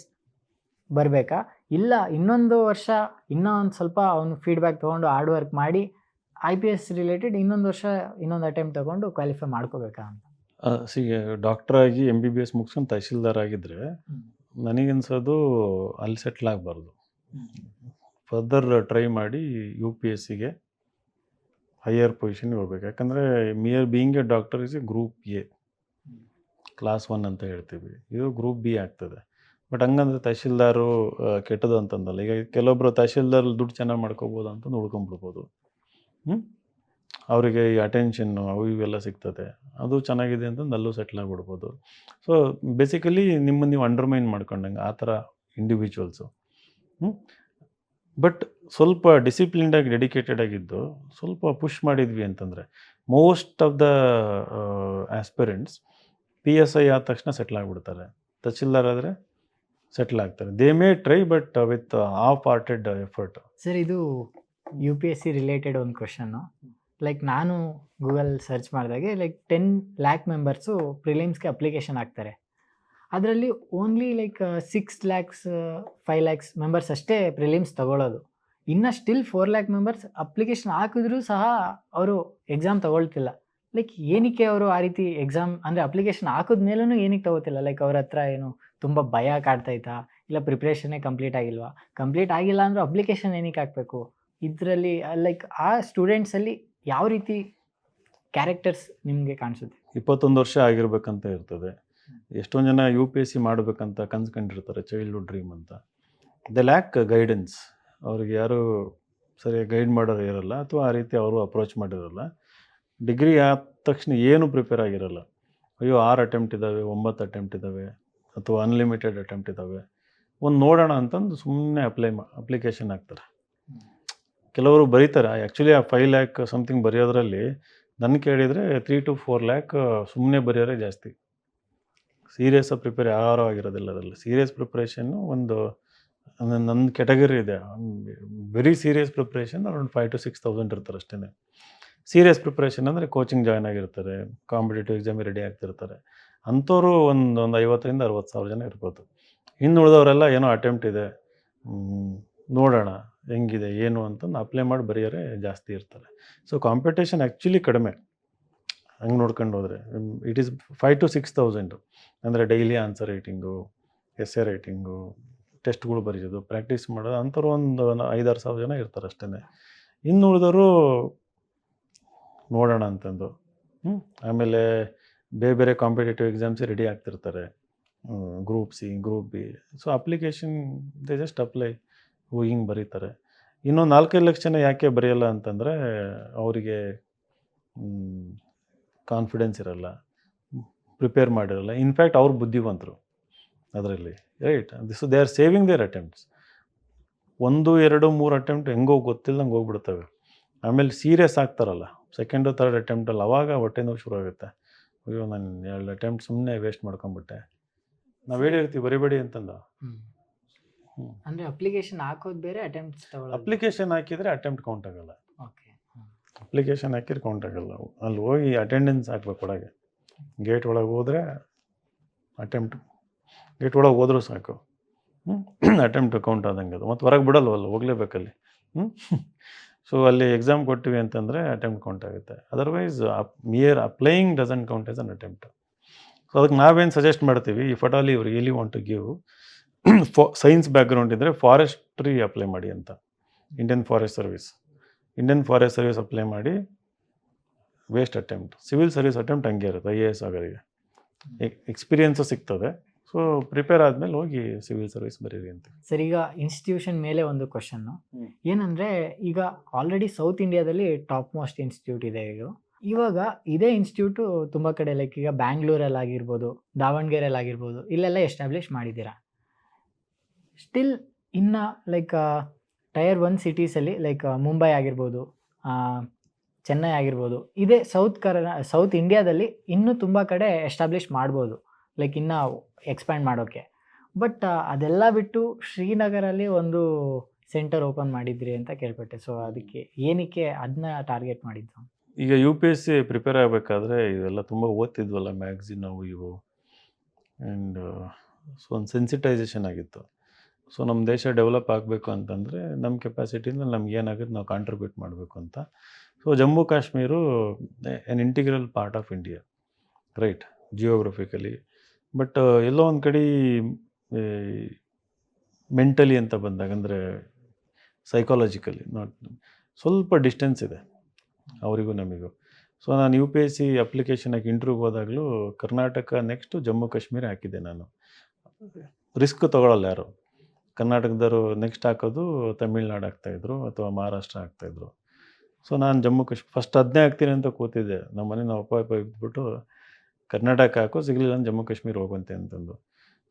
ಬರಬೇಕಾ, ಇಲ್ಲ ಇನ್ನೊಂದು ವರ್ಷ ಇನ್ನೂ ಒಂದು ಸ್ವಲ್ಪ ಅವನು ಫೀಡ್ಬ್ಯಾಕ್ ತೊಗೊಂಡು ಹಾರ್ಡ್ ವರ್ಕ್ ಮಾಡಿ IPS ರಿಲೇಟೆಡ್ ಇನ್ನೊಂದು ವರ್ಷ ಇನ್ನೊಂದು ಅಟೆಂಪ್ಟ್ ತೊಗೊಂಡು ಕ್ವಾಲಿಫೈ ಮಾಡ್ಕೋಬೇಕಾ ಅಂತ? ಡಾಕ್ಟ್ರಾಗಿ MBBS ಮುಗಿಸ್ಕೊಂಡು ತಹಸೀಲ್ದಾರ್ ಆಗಿದ್ದರೆ ನನಗನ್ಸೋದು ಅಲ್ಲಿ ಸೆಟ್ಲ್ ಆಗಬಾರ್ದು. ಫರ್ದರ್ ಟ್ರೈ ಮಾಡಿ UPSCಗೆ ಹೈಯರ್ ಪೊಸಿಷನ್ಗೆ ಹೋಗ್ಬೇಕು. ಯಾಕಂದರೆ being A doctor is A group A, class 1 ಅಂತ ಹೇಳ್ತೀವಿ. ಇದು ಗ್ರೂಪ್ B ಆಗ್ತದೆ. ಬಟ್ ಹಂಗಂದ್ರೆ ತಹಸೀಲ್ದಾರು ಕೆಟ್ಟದು ಅಂತಂದಲ್ಲ. ಈಗ ಕೆಲವೊಬ್ಬರು ತಹಸೀಲ್ದಾರ್ ದುಡ್ಡು ಚೆನ್ನಾಗಿ ಮಾಡ್ಕೋಬೋದು ಅಂತಂದು ಉಳ್ಕೊಂಡ್ಬಿಡ್ಬೋದು. ಅವರಿಗೆ ಈ ಅಟೆನ್ಷನ್ನು ಅವು ಇವೆಲ್ಲ ಸಿಗ್ತದೆ, ಅದು ಚೆನ್ನಾಗಿದೆ ಅಂತಂದು ಅಲ್ಲೂ ಸೆಟ್ಲ್ ಆಗಿಬಿಡ್ಬೋದು. ಸೊ ಬೇಸಿಕಲಿ ನಿಮ್ಮನ್ನು ನೀವು ಅಂಡರ್ಮೈನ್ ಮಾಡ್ಕೊಂಡಂಗೆ ಆ ಥರ ಇಂಡಿವಿಜುವಲ್ಸು. ಬಟ್ ಸ್ವಲ್ಪ ಡಿಸಿಪ್ಲಿನ್ಡಾಗಿ ಡೆಡಿಕೇಟೆಡ್ ಆಗಿದ್ದು ಸ್ವಲ್ಪ ಪುಷ್ ಮಾಡಿದ್ವಿ ಅಂತಂದರೆ most of the aspirants PSI ಆದ ತಕ್ಷಣ ಸೆಟ್ಲ್ ಆಗಿಬಿಡ್ತಾರೆ. ತಹಸೀಲ್ದಾರ್ ಆದರೆ ಸೆಟ್ಲ್ ಆಗ್ತಾರೆ. They may try but with half hearted effort. Sir, ಇದು UPSC ರಿಲೇಟೆಡ್ ಒಂದು ಕ್ವಶನ್ನು. ಲೈಕ್ ನಾನು ಗೂಗಲ್ ಸರ್ಚ್ ಮಾಡಿದಾಗೆ ಲೈಕ್ 10 lakh ಮೆಂಬರ್ಸು ಪ್ರಿಲಿಮ್ಸ್ಗೆ ಅಪ್ಲಿಕೇಶನ್ ಹಾಕ್ತಾರೆ. ಅದರಲ್ಲಿ only like 6 lakhs 5 lakhs members ಅಷ್ಟೇ ಪ್ರಿಲಿಮ್ಸ್ ತಗೊಳ್ಳೋದು. ಇನ್ನು ಸ್ಟಿಲ್ 4 lakh ಮೆಂಬರ್ಸ್ ಅಪ್ಲಿಕೇಶನ್ ಹಾಕಿದ್ರೂ ಸಹ ಅವರು ಎಕ್ಸಾಮ್ ತಗೊಳ್ತಿಲ್ಲ. ಲೈಕ್ ಏನಕ್ಕೆ ಅವರು ಆ ರೀತಿ ಎಕ್ಸಾಮ್ ಅಂದರೆ ಅಪ್ಲಿಕೇಶನ್ ಹಾಕಿದ ಮೇಲೂ ಏನಕ್ಕೆ ತಗೋತಿಲ್ಲ? ಲೈಕ್ ಅವ್ರ ಹತ್ರ ಏನು ತುಂಬ ಭಯ ಕಾಡ್ತೈತಾ, ಇಲ್ಲ ಪ್ರಿಪ್ರೇಷನ್ನೇ ಕಂಪ್ಲೀಟ್ ಆಗಿಲ್ವಾ? ಕಂಪ್ಲೀಟ್ ಆಗಿಲ್ಲ ಅಂದರೆ ಅಪ್ಲಿಕೇಶನ್ ಏನಕ್ಕೆ ಹಾಕಬೇಕು? ಇದರಲ್ಲಿ ಲೈಕ್ ಆ ಸ್ಟೂಡೆಂಟ್ಸಲ್ಲಿ ಯಾವ ರೀತಿ ಕ್ಯಾರೆಕ್ಟರ್ಸ್ ನಿಮಗೆ ಕಾಣಿಸುತ್ತೆ? 21 ವರ್ಷ ಆಗಿರ್ಬೇಕಂತ ಇರ್ತದೆ. ಎಷ್ಟೊಂದು ಜನ UPSC ಮಾಡಬೇಕಂತ ಕನ್ಸ್ಕೊಂಡಿರ್ತಾರೆ, ಚೈಲ್ಡ್ಹುಡ್ ಡ್ರೀಮ್ ಅಂತ. The lac guidance. ಅವ್ರಿಗೆ ಯಾರು ಸರಿಯಾಗಿ ಗೈಡ್ ಮಾಡೋರು ಇರೋಲ್ಲ, ಅಥವಾ ಆ ರೀತಿ ಅವರು ಅಪ್ರೋಚ್ ಮಾಡಿರೋಲ್ಲ. ಡಿಗ್ರಿ ಆದ ತಕ್ಷಣ ಏನು ಪ್ರಿಪೇರ್ ಆಗಿರೋಲ್ಲ. ಅಯ್ಯೋ 6 ಅಟೆಂಪ್ಟ್ ಇದ್ದಾವೆ, 9 ಅಟೆಂಪ್ಟ್ ಇದ್ದಾವೆ, ಅಥವಾ ಅನ್ಲಿಮಿಟೆಡ್ ಅಟೆಂಪ್ಟ್ ಇದ್ದಾವೆ, ಒಂದು ನೋಡೋಣ ಅಂತಂದು ಸುಮ್ಮನೆ ಅಪ್ಲಿಕೇಶನ್ ಹಾಕ್ತಾರೆ. ಕೆಲವರು ಬರೀತಾರೆ. ಆ್ಯಕ್ಚುಲಿ ಆ 5 lakh ಸಮಥಿಂಗ್ ಬರೆಯೋದ್ರಲ್ಲಿ ನನ್ನ ಕೇಳಿದರೆ 3 to 4 lakh ಸುಮ್ಮನೆ ಬರೆಯೋರೇ ಜಾಸ್ತಿ. ಸೀರಿಯಸ್ಸಾಗಿ ಪ್ರಿಪೇರ್ ಯಾರೂ ಆಗಿರೋದಿಲ್ಲ ಅದರಲ್ಲಿ. ಸೀರಿಯಸ್ ಪ್ರಿಪ್ರೇಷನ್ನು ಒಂದು ನನ್ನ ಕೆಟಗರಿ ಇದೆ. Very serious preparation around 5,000 to 6,000 ಇರ್ತಾರೆ ಅಷ್ಟೇ. ಸೀರಿಯಸ್ ಪ್ರಿಪ್ರೇಷನ್ ಅಂದರೆ ಕೋಚಿಂಗ್ ಜಾಯ್ನ್ ಆಗಿರ್ತಾರೆ, ಕಾಂಪಿಟೇಟಿವ್ ಎಕ್ಸಾಮಿಗೆ ರೆಡಿ ಆಗ್ತಿರ್ತಾರೆ. ಅಂಥವ್ರು ಒಂದು 50,000 to 60,000 ಜನ ಇರ್ಬೋದು. ಇನ್ನು ಉಳಿದವರೆಲ್ಲ ಏನೋ ಅಟೆಂಪ್ಟ್ ಇದೆ, ನೋಡೋಣ ಹೆಂಗಿದೆ ಏನು ಅಂತಂದು ಅಪ್ಲೈ ಮಾಡಿ ಬರೆಯೋರೆ ಜಾಸ್ತಿ ಇರ್ತಾರೆ. ಸೊ ಕಾಂಪಿಟೇಷನ್ ಆ್ಯಕ್ಚುಲಿ ಕಡಿಮೆ ಹಂಗೆ ನೋಡ್ಕೊಂಡು ಹೋದರೆ. ಇಟ್ ಈಸ್ 5,000 to 6,000 ಅಂದರೆ daily answer writing, essay writing, ಟೆಸ್ಟ್ಗಳು ಬರೆಯೋದು, ಪ್ರಾಕ್ಟೀಸ್ ಮಾಡೋದು, ಅಂಥವ್ರು ಒಂದು 5,000 to 6,000 ಜನ ಇರ್ತಾರೆ ಅಷ್ಟೇ. ಇನ್ನು ಉಳಿದವರು ನೋಡೋಣ ಅಂತಂದು ಆಮೇಲೆ ಬೇರೆ ಬೇರೆ ಕಾಂಪಿಟೇಟಿವ್ ಎಕ್ಸಾಮ್ಸಿಗೆ ರೆಡಿ ಆಗ್ತಿರ್ತಾರೆ, group C, group B. So application they just apply, ಹಿಂಗೆ ಬರೀತಾರೆ. ಇನ್ನೂ 4-5 ಲಕ್ಷ ಜನ ಯಾಕೆ ಬರೆಯಲ್ಲ ಅಂತಂದರೆ ಅವರಿಗೆ ಕಾನ್ಫಿಡೆನ್ಸ್ ಇರೋಲ್ಲ, ಪ್ರಿಪೇರ್ ಮಾಡಿರಲ್ಲ. ಇನ್ಫ್ಯಾಕ್ಟ್ ಅವ್ರು ಬುದ್ಧಿವಂತರು ಅದರಲ್ಲಿ, right? They are saving their attempts. 1, 2, 3 attempt ಹೆಂಗೋ ಗೊತ್ತಿಲ್ಲದಂಗೆ ಹೋಗ್ಬಿಡ್ತವೆ. ಆಮೇಲೆ ಸೀರಿಯಸ್ ಆಗ್ತಾರಲ್ಲ ಸೆಕೆಂಡು 3rd ಅಟೆಂಪ್ಟಲ್ಲಿ, ಅವಾಗ ಹೊಟ್ಟೆ ನೋವು ಶುರು ಆಗುತ್ತೆ. ಅಯ್ಯೋ ನಾನು 2 ಅಟೆಂಪ್ಟ್ ಸುಮ್ಮನೆ ವೇಸ್ಟ್ ಮಾಡ್ಕೊಂಬಿಟ್ಟೆ. ನಾವು ಹೇಳಿರ್ತೀವಿ ಬರಿಬೇಡಿ ಅಂತಂದು. ಅಂದರೆ ಅಪ್ಲಿಕೇಶನ್ ಹಾಕೋದು ಬೇರೆ, ಅಟೆಂಪ್ಟ್ಸ್ ತಗೊಳ್ಳೋದು. ಅಪ್ಲಿಕೇಶನ್ ಹಾಕಿದರೆ ಅಟೆಂಪ್ಟ್ ಕೌಂಟ್ ಆಗಲ್ಲ. ಓಕೆ. ಅಪ್ಲಿಕೇಶನ್ ಹಾಕಿದ್ರೆ ಕೌಂಟ್ ಆಗಲ್ಲ. ಅಲ್ಲಿ ಹೋಗಿ ಅಟೆಂಡೆನ್ಸ್ ಹಾಕ್ಬೇಕು ಒಳಗೆ. ಗೇಟ್ ಒಳಗೆ ಹೋದರೆ ಅಟೆಂಪ್ಟ್, ಗೇಟ್ ಒಳಗೆ ಹೋದರೂ ಸಾಕು, ಅಟೆಂಪ್ಟ್ ಕೌಂಟ್ ಆದಂಗೆ ಅದು. ಮತ್ತು ಹೊರಗೆ ಬಿಡಲ್ವಲ್ಲ, ಹೋಗಲೇಬೇಕಲ್ಲಿ. ಸೊ ಅಲ್ಲಿ ಎಕ್ಸಾಮ್ ಕೊಟ್ಟಿವಿ ಅಂತಂದರೆ ಅಟೆಂಪ್ಟ್ ಕೌಂಟ್ ಆಗುತ್ತೆ. Otherwise mere applying doesn't count as an attempt. So ಅದಕ್ಕೆ ನಾವೇನು ಸಜೆಸ್ಟ್ ಮಾಡ್ತೀವಿ, if at all you really want to give, science background ಇದ್ದರೆ ಫಾರೆಸ್ಟ್ರಿ ಅಪ್ಲೈ ಮಾಡಿ ಅಂತ, ಇಂಡಿಯನ್ ಫಾರೆಸ್ಟ್ ಸರ್ವಿಸ್ ಅಪ್ಲೈ ಮಾಡಿ. Waste attempt. Civil service attempt ಹಂಗೆ ಇರುತ್ತೆ. IAS ಆಗೋರಿಗೆ ಎಕ್ಸ್ಪೀರಿಯನ್ಸು ಸಿಗ್ತದೆ. ಸೊ ಪ್ರಿಪೇರ್ ಆದಮೇಲೆ ಹೋಗಿ ಸಿವಿಲ್ ಸರ್ವಿಸ್ ಬರೀರಿ ಅಂತ. ಸರ್, ಈಗ ಇನ್ಸ್ಟಿಟ್ಯೂಷನ್ ಮೇಲೆ ಒಂದು ಕ್ವಶನ್ನು ಏನಂದರೆ, ಈಗ ಆಲ್ರೆಡಿ ಸೌತ್ ಇಂಡಿಯಾದಲ್ಲಿ ಟಾಪ್ ಮೋಸ್ಟ್ ಇನ್ಸ್ಟಿಟ್ಯೂಟ್ ಇದೆ ಇದು. ಇವಾಗ ಇದೇ ಇನ್ಸ್ಟಿಟ್ಯೂಟು ತುಂಬ ಕಡೆ ಲೈಕ್ ಈಗ ಬ್ಯಾಂಗ್ಳೂರಲ್ಲಿ ಆಗಿರ್ಬೋದು, ದಾವಣಗೆರೆಯಲ್ಲಿ ಆಗಿರ್ಬೋದು, ಇಲ್ಲೆಲ್ಲ ಎಸ್ಟಾಬ್ಲಿಷ್ ಮಾಡಿದ್ದೀರಾ. ಸ್ಟಿಲ್ ಇನ್ನು ಲೈಕ್ ಟೈರ್ 1 ಸಿಟೀಸಲ್ಲಿ ಲೈಕ್ ಮುಂಬೈ ಆಗಿರ್ಬೋದು, ಚೆನ್ನೈ ಆಗಿರ್ಬೋದು, ಇದೇ ಸೌತ್ ಇಂಡಿಯಾದಲ್ಲಿ ಇನ್ನೂ ತುಂಬ ಕಡೆ ಎಸ್ಟಾಬ್ಲಿಷ್ ಮಾಡ್ಬೋದು, ಲೈಕ್ ಇನ್ನೂ ಎಕ್ಸ್ಪ್ಯಾಂಡ್ ಮಾಡೋಕ್ಕೆ. ಬಟ್ ಅದೆಲ್ಲ ಬಿಟ್ಟು ಶ್ರೀನಗರಲ್ಲಿ ಒಂದು ಸೆಂಟರ್ ಓಪನ್ ಮಾಡಿದ್ರಿ ಅಂತ ಕೇಳ್ಪಟ್ಟೆ. ಸೊ ಅದಕ್ಕೆ ಏನಕ್ಕೆ ಅದನ್ನ ಟಾರ್ಗೆಟ್ ಮಾಡಿದ್ದು? ಈಗ U P S C prepare ಆಗಬೇಕಾದ್ರೆ ಇವೆಲ್ಲ ತುಂಬ ಓದ್ತಿದ್ವಲ್ಲ ಮ್ಯಾಗ್ಝಿನ್ ಅವು ಇವು, ಆ್ಯಂಡ್ ಸೊ ಒಂದು ಸೆನ್ಸಿಟೈಸೇಷನ್ ಆಗಿತ್ತು. ಸೊ ನಮ್ಮ ದೇಶ ಡೆವಲಪ್ ಆಗಬೇಕು ಅಂತಂದರೆ ನಮ್ಮ ಕೆಪಾಸಿಟಿಯಿಂದ ನಮ್ಗೆ ಏನಾಗುತ್ತೆ ನಾವು ಕಾಂಟ್ರಿಬ್ಯೂಟ್ ಮಾಡಬೇಕು ಅಂತ. So Jammu Kashmir an integral part of India, right, geographically. But ಎಲ್ಲೋ ಒಂದು ಕಡೆ ಮೆಂಟಲಿ ಅಂತ ಬಂದಾಗ, ಅಂದರೆ ಸೈಕಾಲಜಿಕಲಿ ನಾಟ್, ಸ್ವಲ್ಪ ಡಿಸ್ಟೆನ್ಸ್ ಇದೆ ಅವರಿಗೂ ನಮಗೂ. ಸೊ ನಾನು ಯು ಪಿ ಎಸ್ ಸಿ ಅಪ್ಲಿಕೇಶನಾಗಿ ಇಂಟರ್ವ್ಯೂಗೆ ಹೋದಾಗಲೂ ಕರ್ನಾಟಕ ನೆಕ್ಸ್ಟು ಜಮ್ಮು ಕಾಶ್ಮೀರ ಹಾಕಿದ್ದೆ ನಾನು. ರಿಸ್ಕ್ ತೊಗೊಳಲ್ಲ ಯಾರು. ಕರ್ನಾಟಕದವರು ನೆಕ್ಸ್ಟ್ ಹಾಕೋದು ತಮಿಳ್ನಾಡು ಹಾಕ್ತಾಯಿದ್ರು ಅಥವಾ ಮಹಾರಾಷ್ಟ್ರ ಹಾಕ್ತಾಯಿದ್ರು. ಸೊ ನಾನು ಜಮ್ಮು ಕಾಶ್ಮೀರ ಫಸ್ಟ್ ಅದನ್ನೇ ಹಾಕ್ತೀನಿ ಅಂತ ಕೂತಿದ್ದೆ. ನಮ್ಮ ಮನೆ ನಾವು ಅಪ್ಪ ಇದ್ಬಿಟ್ಟು ಕರ್ನಾಟಕ ಹಾಕೋ, ಸಿಗಲಿಲ್ಲ ಅಂದ್ರೆ ಜಮ್ಮು ಕಾಶ್ಮೀರ ಹೋಗುವಂತೆ ಅಂತಂದು.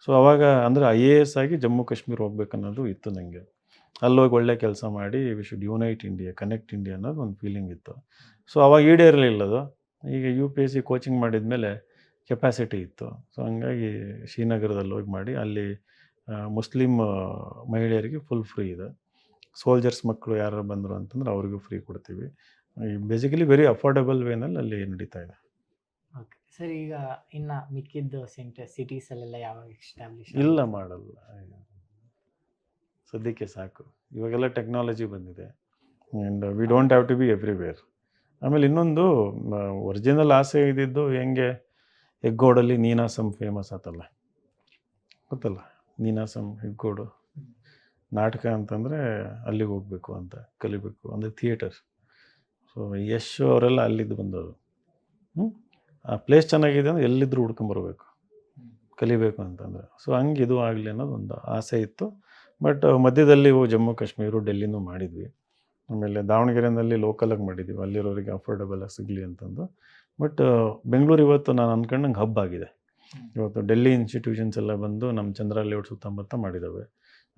ಸೊ ಅವಾಗ ಅಂದರೆ IAS ಆಗಿ ಜಮ್ಮು ಕಾಶ್ಮೀರ ಹೋಗ್ಬೇಕನ್ನೋದು ಇತ್ತು ನನಗೆ. ಅಲ್ಲೋಗಿ ಒಳ್ಳೆ ಕೆಲಸ ಮಾಡಿ we should unite India, connect India ಅನ್ನೋದು ಒಂದು ಫೀಲಿಂಗ್ ಇತ್ತು. ಸೊ ಅವಾಗ ಈಡೇರಲಿಲ್ಲ ಅದು. ಈಗ U P S C coaching ಮಾಡಿದ ಮೇಲೆ ಕೆಪಾಸಿಟಿ ಇತ್ತು. ಸೊ ಹಂಗಾಗಿ ಶ್ರೀನಗರದಲ್ಲಿ ಹೋಗಿ ಮಾಡಿ ಅಲ್ಲಿ ಮುಸ್ಲಿಮ್ ಮಹಿಳೆಯರಿಗೆ ಫುಲ್ ಫ್ರೀ ಇದೆ. ಸೋಲ್ಜರ್ಸ್ ಮಕ್ಕಳು ಯಾರು ಬಂದರು ಅಂತಂದ್ರೆ ಅವ್ರಿಗೂ ಫ್ರೀ ಕೊಡ್ತೀವಿ. ಬೇಸಿಕಲಿ ವೆರಿ ಅಫೋರ್ಡೆಬಲ್ ವೇನಲ್ಲಿ ಅಲ್ಲಿ ನಡೀತಾ ಇದೆ. ಓಕೆ ಸರ್, ಈಗ ಇನ್ನು ಮಿಕ್ಕಿದ್ದು ಸಿಟೀಸಲ್ಲೆಲ್ಲ ಯಾವಾಗ ಎಸ್ಟಾಬ್ಲಿಷ್? ಇಲ್ಲ, ಮಾಡಲ್ಲ, ಸದ್ಯಕ್ಕೆ ಸಾಕು. ಇವಾಗೆಲ್ಲ ಟೆಕ್ನಾಲಜಿ ಬಂದಿದೆ and we don't have to be everywhere. ಆಮೇಲೆ ಇನ್ನೊಂದು ಒರಿಜಿನಲ್ ಆಸೆ ಇದ್ದಿದ್ದು ಹೆಂಗೆ, ಹೆಗ್ಗೋಡಲ್ಲಿ ನೀನಾಸಂ ಫೇಮಸ್ ಆತಲ್ಲ, ಗೊತ್ತಲ್ಲ ನೀನಾಸಂ, ಹೆಗ್ಗೋಡು ನಾಟಕ ಅಂತಂದರೆ ಅಲ್ಲಿಗೆ ಹೋಗಬೇಕು ಅಂತ, ಕಲಿಬೇಕು ಅಂದರೆ ಥಿಯೇಟರ್. ಸೊ ಯಶ್ ಅವರೆಲ್ಲ ಅಲ್ಲಿದ್ದು ಬಂದವರು. ಆ ಪ್ಲೇಸ್ ಚೆನ್ನಾಗಿದೆ ಅಂದರೆ ಎಲ್ಲಿದ್ದರೂ ಹುಡ್ಕೊಂಬರ್ಬೇಕು ಕಲಿಬೇಕು ಅಂತಂದರೆ. ಸೊ ಹಂಗೆ ಇದು ಆಗಲಿ ಅನ್ನೋದು ಒಂದು ಆಸೆ ಇತ್ತು. ಬಟ್ ಮಧ್ಯದಲ್ಲಿ ಜಮ್ಮು ಕಾಶ್ಮೀರ, ಡೆಲ್ಲಿನೂ ಮಾಡಿದ್ವಿ. ಆಮೇಲೆ ದಾವಣಗೆರೆಯಲ್ಲಿ ಲೋಕಲಾಗಿ ಮಾಡಿದ್ವಿ, ಅಲ್ಲಿರೋರಿಗೆ ಅಫೋರ್ಡೆಬಲಾಗಿ ಸಿಗಲಿ ಅಂತಂದು. ಬಟ್ ಬೆಂಗಳೂರು ಇವತ್ತು ನಾನು ಅಂದ್ಕೊಂಡಂಗೆ ಹಬ್ ಆಗಿದೆ. ಇವತ್ತು ಡೆಲ್ಲಿ ಇನ್ಸ್ಟಿಟ್ಯೂಷನ್ಸ್ ಎಲ್ಲ ಬಂದು ನಮ್ಮ ಚಂದ್ರ ಲೇಔಟ್ ಸುತ್ತಮುತ್ತ ಮಾಡಿದ್ದಾವೆ.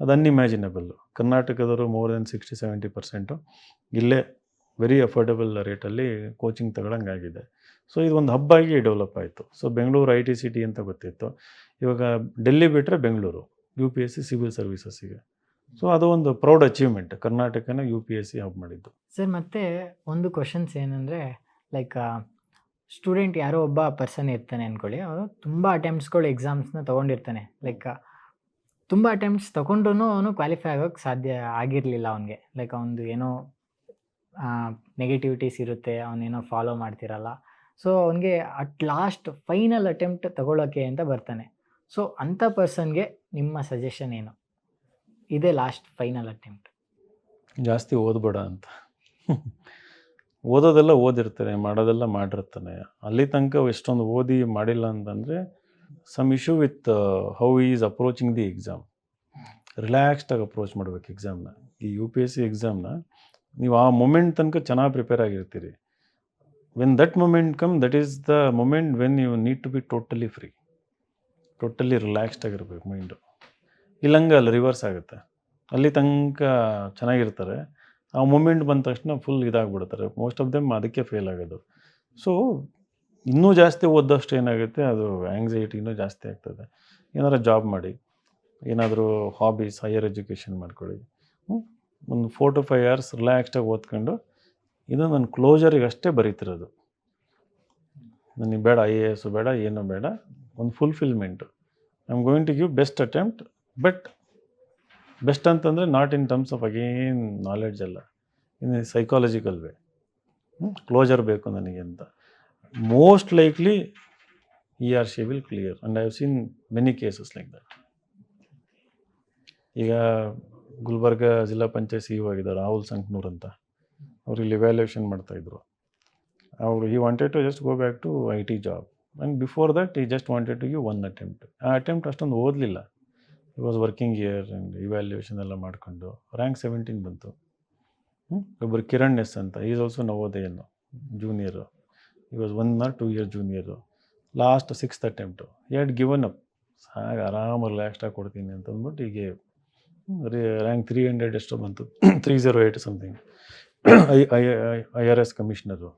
ಅದು ಅನ್ಇಮ್ಯಾಜಿನಬಲ್ಲು. ಕರ್ನಾಟಕದವರು ಮೋರ್ ದೆನ್ 60-70% ಇಲ್ಲೇ ವೆರಿ ಅಫೋರ್ಡೆಬಲ್ ರೇಟಲ್ಲಿ ಕೋಚಿಂಗ್ ತಗೊಳ್ಳಂಗಾಗಿದೆ. ಸೊ ಇದೊಂದು ಹಬ್ಬಾಗಿ ಡೆವಲಪ್ ಆಯಿತು. ಸೊ ಬೆಂಗಳೂರು IT ಸಿಟಿ ಅಂತ ಗೊತ್ತಿತ್ತು. ಇವಾಗ ಡೆಲ್ಲಿ ಬಿಟ್ಟರೆ ಬೆಂಗಳೂರು UPSC ಸಿವಿಲ್ ಸರ್ವಿಸಸ್ಸಿಗೆ. ಸೊ ಅದು ಒಂದು ಪ್ರೌಡ್ ಅಚೀವ್ಮೆಂಟ್, ಕರ್ನಾಟಕನ UPSC ಹಬ್ ಮಾಡಿದ್ದು. ಸರ್ ಮತ್ತೆ ಒಂದು ಕ್ವಶನ್ಸ್ ಏನಂದರೆ, ಲೈಕ್ ಸ್ಟೂಡೆಂಟ್ ಯಾರೋ ಒಬ್ಬ ಪರ್ಸನ್ ಇರ್ತಾನೆ ಅಂದ್ಕೊಳ್ಳಿ, ಅವರು ತುಂಬ ಅಟೆಂಪ್ಟ್ಸ್ಗಳು ಎಕ್ಸಾಮ್ಸ್ನ ತೊಗೊಂಡಿರ್ತಾನೆ. ಲೈಕ್ ತುಂಬ ಅಟೆಂಪ್ಟ್ಸ್ ತೊಗೊಂಡ್ರೂ ಅವನು ಕ್ವಾಲಿಫೈ ಆಗೋಕ್ಕೆ ಸಾಧ್ಯ ಆಗಿರಲಿಲ್ಲ ಅವನಿಗೆ. ಲೈಕ್ ಅವನದು ಏನೋ ನೆಗೆಟಿವಿಟೀಸ್ ಇರುತ್ತೆ, ಅವನೇನೋ ಫಾಲೋ ಮಾಡ್ತಿರಲ್ಲ. ಸೊ ಅವನಿಗೆ ಅಟ್ ಲಾಸ್ಟ್ ಫೈನಲ್ ಅಟೆಂಪ್ಟ್ ತಗೊಳ್ಳೋಕ್ಕೆ ಅಂತ ಬರ್ತಾನೆ. ಸೊ ಅಂಥ ಪರ್ಸನ್ಗೆ ನಿಮ್ಮ ಸಜೆಷನ್ ಏನು? ಇದೇ ಲಾಸ್ಟ್ ಫೈನಲ್ ಅಟೆಂಪ್ಟ್. ಜಾಸ್ತಿ ಓದಬೇಡ ಅಂತ. ಓದೋದೆಲ್ಲ ಓದಿರ್ತಾನೆ, ಮಾಡೋದೆಲ್ಲ ಮಾಡಿರ್ತಾನೆ. ಅಲ್ಲಿ ತನಕ ಎಷ್ಟೊಂದು ಓದಿ ಮಾಡಿಲ್ಲ ಅಂತಂದರೆ some issue with how is approaching the exam. ರಿಲ್ಯಾಕ್ಸ್ಡಾಗಿ ಅಪ್ರೋಚ್ ಮಾಡ್ಬೇಕು ಎಕ್ಸಾಮ್ನ. ಈ UPSC ಎಕ್ಸಾಮ್ನ ನೀವು ಆ ಮೊಮೆಂಟ್ ತನಕ ಚೆನ್ನಾಗಿ ಪ್ರಿಪೇರ್ ಆಗಿರ್ತೀರಿ. When that moment come, that is the moment when you need to be totally free, totally relaxed ಆಗಿರ್ಬೇಕು ಮೈಂಡು. ಇಲ್ಲಂಗೆ ಅಲ್ಲಿ ರಿವರ್ಸ್ ಆಗುತ್ತೆ. ಅಲ್ಲಿ ತನಕ ಚೆನ್ನಾಗಿರ್ತಾರೆ, ಆ ಮೂಮೆಂಟ್ ಬಂದ ತಕ್ಷಣ ಫುಲ್ ಇದಾಗ್ಬಿಡ್ತಾರೆ. ಮೋಸ್ಟ್ ಆಫ್ ದೆಮ್ ಅದಕ್ಕೆ ಫೇಲ್ ಆಗೋದು. ಸೊ ಇನ್ನೂ ಜಾಸ್ತಿ ಓದೋಷ್ಟು ಏನಾಗುತ್ತೆ, ಅದು ಆ್ಯಂಗ್ಸೈಟಿ ಇನ್ನೂ ಜಾಸ್ತಿ ಆಗ್ತದೆ. ಏನಾದ್ರು ಜಾಬ್ ಮಾಡಿ, ಏನಾದರೂ ಹಾಬೀಸ್, ಹೈಯರ್ ಎಜುಕೇಷನ್ ಮಾಡ್ಕೊಳ್ಳಿ. ಒಂದು 4 to 5 hours ರಿಲ್ಯಾಕ್ಸ್ಡಾಗಿ ಓದ್ಕೊಂಡು, ಇದು ನನ್ನ ಕ್ಲೋಜರಿಗೆ ಅಷ್ಟೇ ಬರೀತಿರೋದು. ನನಗೆ ಬೇಡ IAS ಬೇಡ, ಏನೂ ಬೇಡ, ಒಂದು fulfilment. I am going to give best attempt. But best ಅಂತಂದರೆ not in terms of again knowledge ಅಲ್ಲ, ಇನ್ ಸೈಕಾಲಜಿಕಲ್ ವೇ. ಕ್ಲೋಜರ್ ಬೇಕು ನನಗೆ ಅಂತ. Most likely he or she will clear, and I have seen many cases like that. ಈಗ ಗುಲ್ಬರ್ಗ ಜಿಲ್ಲಾ panchayat CEO ಆಗಿದ್ದಾರೆ ರಾಹುಲ್ ಸಂಕ್ನೂರ್ ಅಂತ. ಅವ್ರು ಇಲ್ಲಿ ಇವ್ಯಾಲ್ಯೂಯೇಷನ್ ಮಾಡ್ತಾಯಿದ್ರು. ಅವರು he wanted to just go back to IT job, and before that he just wanted to give one attempt. ಆ attempt ಅಷ್ಟೊಂದು ಓದಲಿಲ್ಲ. he was working here and evaluation ಎಲ್ಲ ಮಾಡಿಕೊಂಡು ರ್ಯಾಂಕ್ 17 ಬಂತು. ಒಬ್ಬರು ಕಿರಣ್ ಎಸ್ ಅಂತ, is also Navodayan junior. he was 1 or 2 years junior. Last 6th attempt he had given up. ಹಾಗೆ ಆರಾಮಾಗಿ ರಿಲ್ಯಾಕ್ಸ್ಡಾಗಿ ಕೊಡ್ತೀನಿ ಅಂತಂದ್ಬಿಟ್ಟು ಹೀಗೆ ರ್ಯಾಂಕ್ 300 ಎಷ್ಟೋ ಬಂತು, 308 ಸಮಥಿಂಗ್. IRS ಕಮಿಷನರು,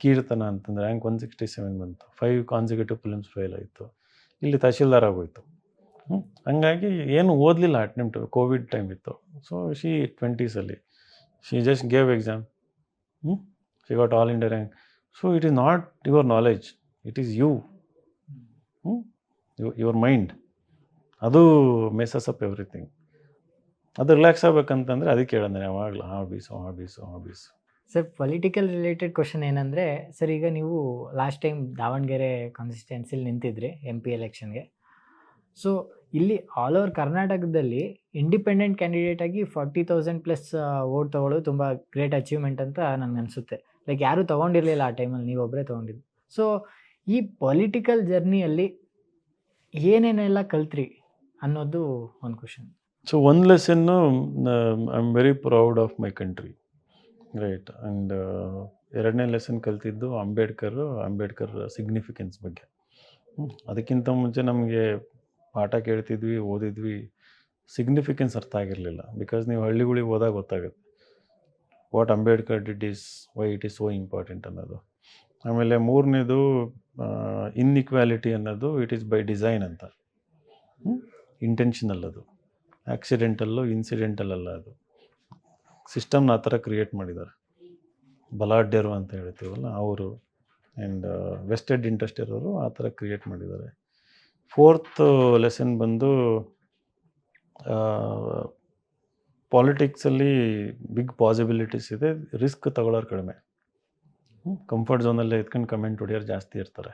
ಕೀರ್ತನ ಅಂತಂದ್ರೆ ರ್ಯಾಂಕ್ 167 ಬಂತು, 5 ಕಾನ್ಸಿಕ್ಯೂಟಿವ್ ಫಿಲ್ಮ್ಸ್ ಫೇಲ್ ಆಯಿತು, ಇಲ್ಲಿ ತಹಶೀಲ್ದಾರ್ ಆಗೋಯ್ತು. ಹಂಗಾಗಿ ಏನು ಓದಲಿಲ್ಲ ಅಟೆಂಪ್ಟ್, ಕೋವಿಡ್ ಟೈಮ್ ಇತ್ತು. So she 20s she just gave exam, she got all India rank. So it is not your knowledge, it is your mind, ಅದು ಮೆಸಸ್ ಅಪ್ ಎವ್ರಿಥಿಂಗ್. ಅದು relax ಆಗ್ಬೇಕಂತಂದರೆ ಅದಕ್ಕೆ ಹೇಳೋದು ಯಾವಾಗಲೂ hobbies. Sir, political related question ಏನಂದರೆ, sir ಈಗ ನೀವು last time Davanagere ಕಾನ್ಸ್ಟಿಟ್ಯೂನ್ಸಿಲಿ ನಿಂತಿದ್ರಿ MP ಎಲೆಕ್ಷನ್ಗೆ. ಸೊ ಇಲ್ಲಿ ಆಲ್ ಓವರ್ ಕರ್ನಾಟಕದಲ್ಲಿ ಇಂಡಿಪೆಂಡೆಂಟ್ ಕ್ಯಾಂಡಿಡೇಟ್ ಆಗಿ 40,000+ ವೋಟ್ ತೊಗೊಳ್ಳೋದು ತುಂಬ ಗ್ರೇಟ್ ಅಚೀವ್ಮೆಂಟ್ ಅಂತ ನನಗೆ ಅನಿಸುತ್ತೆ. ಲೈಕ್ ಯಾರೂ ತೊಗೊಂಡಿರಲಿಲ್ಲ ಆ ಟೈಮಲ್ಲಿ, ನೀವೊಬ್ಬರೇ ತೊಗೊಂಡಿದ್ದು. ಸೊ ಈ ಪೊಲಿಟಿಕಲ್ ಜರ್ನಿಯಲ್ಲಿ ಏನೇನೆಲ್ಲ ಕಲ್ತ್ರಿ ಅನ್ನೋದು ಒಂದು question. So one lesson, I am very proud of my country, right. And ಎರಡನೇ ಲೆಸನ್ ಕಲ್ತಿದ್ದು ಅಂಬೇಡ್ಕರ್ ಸಿಗ್ನಿಫಿಕೆನ್ಸ್ ಬಗ್ಗೆ. ಅದಕ್ಕಿಂತ ಮುಂಚೆ ನಮಗೆ ಪಾಠ ಕೇಳ್ತಿದ್ವಿ, ಓದಿದ್ವಿ, ಸಿಗ್ನಿಫಿಕೆನ್ಸ್ ಅರ್ಥ ಆಗಿರಲಿಲ್ಲ. ಬಿಕಾಸ್ ನೀವು ಹಳ್ಳಿಗಳಿಗೆ ಹೋದಾಗ ಗೊತ್ತಾಗುತ್ತೆ what Ambedkar did is why it is so important ಅನ್ನೋದು. ಆಮೇಲೆ ಮೂರನೇದು ಇನ್ಇಕ್ವಾಲಿಟಿ ಅನ್ನೋದು ಇಟ್ ಈಸ್ ಬೈ ಡಿಸೈನ್ ಅಂತ, ಇಂಟೆನ್ಷನಲ್, ಅದು ಆಕ್ಸಿಡೆಂಟಲ್ಲು ಇನ್ಸಿಡೆಂಟಲ್ ಅಲ್ಲ, ಅದು ಸಿಸ್ಟಮ್ನ ಆ ಥರ ಕ್ರಿಯೇಟ್ ಮಾಡಿದ್ದಾರೆ. ಬಲಾಢ್ಯರು ಅಂತ ಹೇಳ್ತೀವಲ್ಲ ಅವರು, ಆ್ಯಂಡ್ ವೆಸ್ಟೆಡ್ ಇಂಟ್ರೆಸ್ಟ್ ಇರೋರು ಆ ಥರ ಕ್ರಿಯೇಟ್ ಮಾಡಿದ್ದಾರೆ. ಫೋರ್ತ್ ಲೆಸನ್ ಬಂದು ಪಾಲಿಟಿಕ್ಸಲ್ಲಿ ಬಿಗ್ ಪಾಸಿಬಿಲಿಟೀಸ್ ಇದೆ, ರಿಸ್ಕ್ ತಗೊಳ್ಳೋರು ಕಡಿಮೆ. ಕಂಫರ್ಟ್ ಝೋನಲ್ಲೇ ಎತ್ಕೊಂಡು ಕಮೆಂಟ್ ಹೊಡಿಯೋರು ಜಾಸ್ತಿ ಇರ್ತಾರೆ.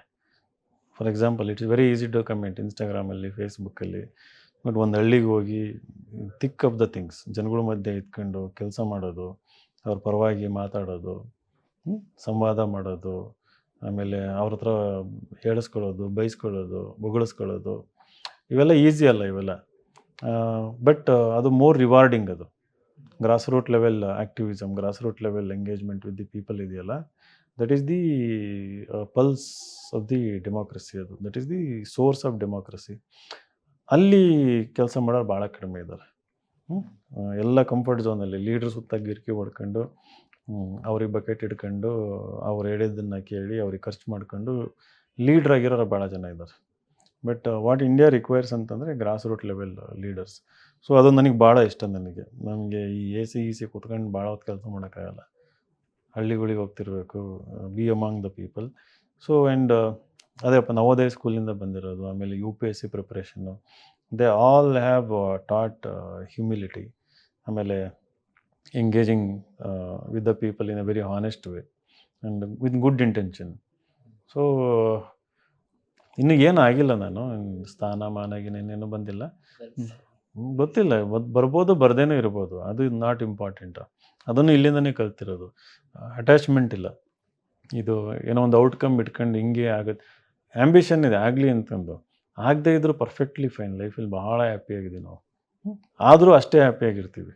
For example, it is very easy to comment ಇನ್ಸ್ಟಾಗ್ರಾಮಲ್ಲಿ, ಫೇಸ್ಬುಕ್ಕಲ್ಲಿ. ಬಟ್ ಒಂದು ಹಳ್ಳಿಗೆ ಹೋಗಿ ಥಿಕ್ ಆಫ್ ದ ಥಿಂಗ್ಸ್, ಜನಗಳ ಮಧ್ಯೆ ಇದ್ಕೊಂಡು ಕೆಲಸ ಮಾಡೋದು, ಅವ್ರ ಪರವಾಗಿ ಮಾತಾಡೋದು, ಸಂವಾದ ಮಾಡೋದು, ಆಮೇಲೆ ಅವ್ರ ಹತ್ರ ಹೇಳಿಸ್ಕೊಳ್ಳೋದು, ಬೈಸ್ಕೊಳ್ಳೋದು, ಬೊಗಳಿಸ್ಕೊಳ್ಳೋದು, ಇವೆಲ್ಲ ಈಸಿ ಅಲ್ಲ ಇವೆಲ್ಲ. ಬಟ್ ಅದು ಮೋರ್ ರಿವಾರ್ಡಿಂಗ್. ಅದು grass root level activism, grass root level engagement with the people ಇದೆಯಲ್ಲ, that is the pulse of the democracy. ಅದು that is the source of democracy. ಅಲ್ಲಿ ಕೆಲಸ ಮಾಡೋರು ಭಾಳ ಕಡಿಮೆ ಇದ್ದಾರೆ. ಎಲ್ಲ ಕಂಫರ್ಟ್ ಝೋನಲ್ಲಿ ಲೀಡ್ರ್ ಸುತ್ತ ಗಿರ್ಕಿ ಹೊಡ್ಕೊಂಡು, ಅವ್ರಿಗೆ ಬಕೆಟ್ ಹಿಡ್ಕೊಂಡು, ಅವ್ರು ಹೇಳಿದ್ದನ್ನು ಕೇಳಿ ಅವ್ರಿಗೆ ಖರ್ಚು ಮಾಡ್ಕೊಂಡು ಲೀಡ್ರ್ ಆಗಿರೋರು ಭಾಳ ಜನ ಇದ್ದಾರೆ. ಬಟ್ ವಾಟ್ ಇಂಡಿಯಾ ರಿಕ್ವೈರ್ಸ್ ಅಂತಂದರೆ grass root level leaders. So ಅದು ನನಗೆ ಭಾಳ ಇಷ್ಟ. ನಮಗೆ ಈ AC ಕೂತ್ಕೊಂಡು ಭಾಳ ಹೊತ್ತು ಕೆಲಸ ಮಾಡೋಕ್ಕಾಗಲ್ಲ. ಹಳ್ಳಿಗಳಿಗೆ ಹೋಗ್ತಿರ್ಬೇಕು, be among the people. So and ಅದೇಪ್ಪ, ನವೋದಯ ಸ್ಕೂಲಿಂದ ಬಂದಿರೋದು, ಆಮೇಲೆ UPSC preparation, they all have taught humility, ಆಮೇಲೆ engaging with the people in a very honest way and with good intention. So ಇನ್ನೂ ಏನೂ ಆಗಿಲ್ಲ, ನಾನು ಸ್ಥಾನಮಾನಾಗಿ ಇನ್ನೇನು ಬಂದಿಲ್ಲ, ಗೊತ್ತಿಲ್ಲ. ಬರ್ಬೋದು, ಬರ್ದೇನೂ ಇರ್ಬೋದು, ಅದು ನಾಟ್ ಇಂಪಾರ್ಟೆಂಟ್. ಅದನ್ನು ಇಲ್ಲಿಂದನೇ ಕಲ್ತಿರೋದು. ಅಟ್ಯಾಚ್ಮೆಂಟ್ ಇಲ್ಲ. ಇದು ಏನೋ ಒಂದು ಔಟ್ಕಮ್ ಇಟ್ಕೊಂಡು ಹಿಂಗೆ ಆಗುತ್ತೆ, ಆ್ಯಂಬಿಷನ್ ಇದೆ ಆಗಲಿ ಅಂತಂದು. ಆಗದೇ ಇದ್ದರೂ ಪರ್ಫೆಕ್ಟ್ಲಿ ಫೈನ್, ಲೈಫಲ್ಲಿ ಭಾಳ ಹ್ಯಾಪಿಯಾಗಿದ್ದೀವಿ ನಾವು. ಆದರೂ ಅಷ್ಟೇ ಹ್ಯಾಪಿಯಾಗಿರ್ತೀವಿ.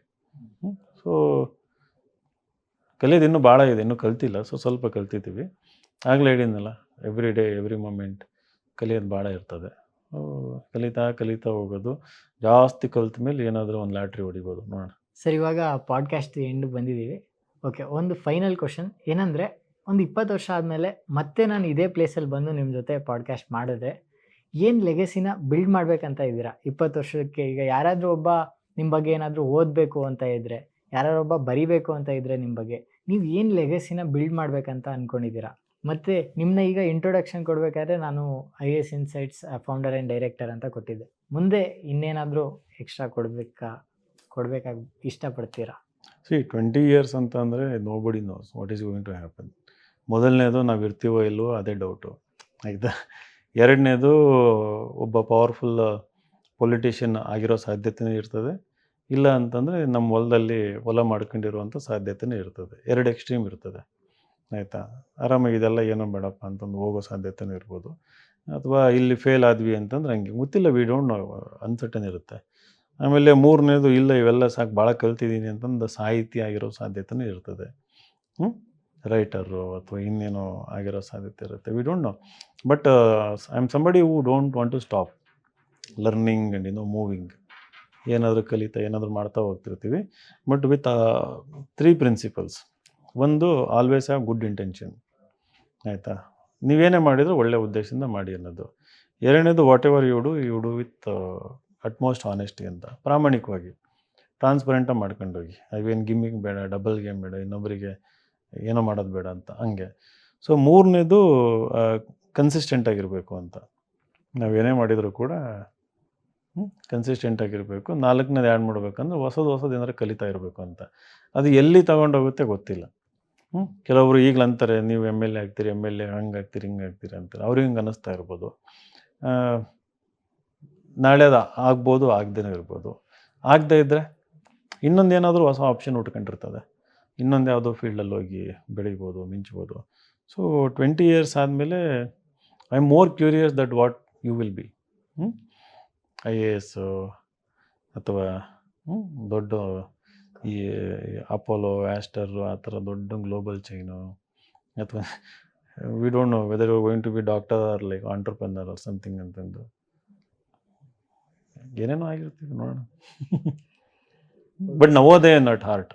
ಸೊ ಕಲಿಯೋದು ಇನ್ನೂ ಭಾಳ ಇದೆ, ಇನ್ನೂ ಕಲ್ತಿಲ್ಲ. ಸೊ ಸ್ವಲ್ಪ ಕಲ್ತಿದ್ದೀವಿ. ಆಗಲೇ ಹೇಳಿದ್ನಲ್ಲ, ಎವ್ರಿ ಡೇ ಎವ್ರಿ ಮೂಮೆಂಟ್ ಕಲಿಯೋದು ಭಾಳ ಇರ್ತದೆ. ಕಲಿತಾ ಹೋಗೋದು. ಜಾಸ್ತಿ ಕಲ್ತ ಮೇಲೆ ಏನಾದರೂ ಒಂದು ಲಾಟ್ರಿ ಹೊಡಿಬೋದು, ನೋಡೋಣ. ಸರ್, ಇವಾಗ ಪಾಡ್ಕಾಸ್ಟ್ ಎಂಡ್ ಬಂದಿದ್ದೀವಿ. ಓಕೆ, ಒಂದು ಫೈನಲ್ ಕ್ವಶನ್ ಏನಂದರೆ, ಒಂದು 20 ವರ್ಷ ಆದಮೇಲೆ ಮತ್ತೆ ನಾನು ಇದೇ ಪ್ಲೇಸಲ್ಲಿ ಬಂದು ನಿಮ್ಮ ಜೊತೆ ಪಾಡ್ಕಾಸ್ಟ್ ಮಾಡಿದ್ರೆ ಏನು ಲೆಗಸಿನ ಬಿಲ್ಡ್ ಮಾಡಬೇಕಂತ ಇದ್ದೀರಾ 20 ವರ್ಷಕ್ಕೆ? ಈಗ ಯಾರಾದರೂ ಒಬ್ಬ ನಿಮ್ಮ ಬಗ್ಗೆ ಏನಾದರೂ ಓದಬೇಕು ಅಂತ ಇದ್ದರೆ, ಯಾರೊಬ್ಬ ಬರಿಬೇಕು ಅಂತ ಇದ್ದರೆ ನಿಮ್ಮ ಬಗ್ಗೆ, ನೀವು ಏನು ಲೆಗಸಿನ ಬಿಲ್ಡ್ ಮಾಡಬೇಕಂತ ಅಂದ್ಕೊಂಡಿದ್ದೀರಾ? ಮತ್ತು ನಿಮ್ಮನ್ನ ಈಗ ಇಂಟ್ರೊಡಕ್ಷನ್ ಕೊಡಬೇಕಾದ್ರೆ ನಾನು IAS insights founder and director ಅಂತ ಕೊಟ್ಟಿದ್ದೆ. ಮುಂದೆ ಇನ್ನೇನಾದರೂ ಎಕ್ಸ್ಟ್ರಾ ಕೊಡಬೇಕಾಗಿ ಇಷ್ಟಪಡ್ತೀರಾ? 20 years ಅಂತ ಅಂದರೆ nobody knows what is going to happen. ಮೊದಲನೇದು ನಾವು ಇರ್ತೀವೋ ಇಲ್ವೋ ಅದೇ ಡೌಟು, ಆಯಿತಾ. ಎರಡನೇದು ಒಬ್ಬ ಪವರ್ಫುಲ್ ಪೊಲಿಟಿಷಿಯನ್ ಆಗಿರೋ ಸಾಧ್ಯತೆಯೂ ಇರ್ತದೆ. ಇಲ್ಲ ಅಂತಂದರೆ ನಮ್ಮ ಹೊಲ ಮಾಡ್ಕೊಂಡಿರುವಂಥ ಸಾಧ್ಯತೆಯೂ ಇರ್ತದೆ. ಎರಡು ಎಕ್ಸ್ಟ್ರೀಮ್ ಇರ್ತದೆ, ಆಯಿತಾ. ಆರಾಮಾಗಿ ಇದೆಲ್ಲ ಏನೋ ಬೇಡಪ್ಪ ಅಂತಂದು ಹೋಗೋ ಸಾಧ್ಯತೆಯೂ ಇರ್ಬೋದು. ಅಥವಾ ಇಲ್ಲಿ ಫೇಲ್ ಆದ್ವಿ ಅಂತಂದ್ರೆ ಹಂಗೆ ಗೊತ್ತಿಲ್ಲ, ವಿ ಡೋಂಟ್ ನೋ, ಅನ್ಸರ್ಟನ್ ಇರುತ್ತೆ. ಆಮೇಲೆ ಮೂರನೇದು, ಇಲ್ಲ ಇವೆಲ್ಲ ಸಾಕು, ಭಾಳ ಕಲ್ತಿದ್ದೀನಿ ಅಂತಂದು ಸಾಹಿತಿ ಆಗಿರೋ ಸಾಧ್ಯತೆಯೂ ಇರ್ತದೆ. ರೈಟರು ಅಥವಾ ಇನ್ನೇನೋ ಆಗಿರೋ ಸಾಧ್ಯತೆ ಇರುತ್ತೆ, we don't know. But I am somebody who don't want to stop learning and moving. ಏನಾದರೂ ಕಲಿತಾ ಏನಾದರೂ ಮಾಡ್ತಾ ಹೋಗ್ತಿರ್ತೀವಿ. But with 3 principles. ಒಂದು, ಆಲ್ವೇಸ್ ಹ್ಯಾವ್ ಗುಡ್ ಇಂಟೆನ್ಷನ್, ಆಯಿತಾ? ನೀವೇನೇ ಮಾಡಿದರೂ ಒಳ್ಳೆಯ ಉದ್ದೇಶದಿಂದ ಮಾಡಿ ಅನ್ನೋದು. ಎರಡನೇದು, whatever you do with utmost honesty ಅಂತ, ಪ್ರಾಮಾಣಿಕವಾಗಿ ಟ್ರಾನ್ಸ್ಪರೆಂಟಾಗಿ ಮಾಡ್ಕೊಂಡೋಗಿ. ಅವೇನು ಗಿಮ್ಮಿಂಗ್ ಬೇಡ, ಡಬಲ್ ಗೇಮ್ ಬೇಡ, ಇನ್ನೊಬ್ಬರಿಗೆ ಏನೋ ಮಾಡೋದು ಬೇಡ ಅಂತ ಹಂಗೆ. ಸೊ ಮೂರನೇದು, ಕನ್ಸಿಸ್ಟೆಂಟಾಗಿರಬೇಕು ಅಂತ. ನಾವೇನೇ ಮಾಡಿದರೂ ಕೂಡ ಕನ್ಸಿಸ್ಟೆಂಟಾಗಿರಬೇಕು. ನಾಲ್ಕನೇದು ಆ್ಯಡ್ ಮಾಡಬೇಕಂದ್ರೆ ಹೊಸದು ಏನಾದ್ರು ಕಲಿತಾ ಇರಬೇಕು ಅಂತ. ಅದು ಎಲ್ಲಿ ತಗೊಂಡೋಗುತ್ತೆ ಗೊತ್ತಿಲ್ಲ. ಕೆಲವೊಬ್ರು ಈಗಲೂ ಅಂತಾರೆ, ನೀವು MLA ಆಗ್ತೀರಿ, MLA ಹಂಗೆ ಆಗ್ತೀರಿ, ಹಿಂಗೆ ಆಗ್ತೀರಿ ಅಂತಾರೆ. ಅವ್ರಿಗೆ ಹಿಂಗೆ ಅನ್ನಿಸ್ತಾ ಇರ್ಬೋದು. ನಾಳೆ ಅದು ಆಗ್ಬೋದು, ಆಗದೇ ಇರ್ಬೋದು. ಆಗದೇ ಇದ್ದರೆ ಇನ್ನೊಂದೇನಾದರೂ ಹೊಸ ಆಪ್ಷನ್ ಉಟ್ಕೊಂಡಿರ್ತದೆ. ಇನ್ನೊಂದು ಯಾವುದೋ ಫೀಲ್ಡಲ್ಲಿ ಹೋಗಿ ಬೆಳಿಬೋದು, ಮಿಂಚ್ಬೋದು. ಸೊ 20 ಇಯರ್ಸ್ ಆದಮೇಲೆ I am more curious that what you will be. IAS ಅಥವಾ ದೊಡ್ಡ ಈ ಅಪೋಲೋ, ಆಸ್ಟರ್ ಆ ಥರ ದೊಡ್ಡ ಗ್ಲೋಬಲ್ ಚೈನು, ಅಥವಾ we don't know whether you going to be doctor or like entrepreneur or something ಅಂತಂದು ಏನೇನೋ ಆಗಿರ್ತೀವಿ, ನೋಡೋಣ. ಬಟ್ ನವೋದಯ ನಾಟ್ ಹಾರ್ಟ್.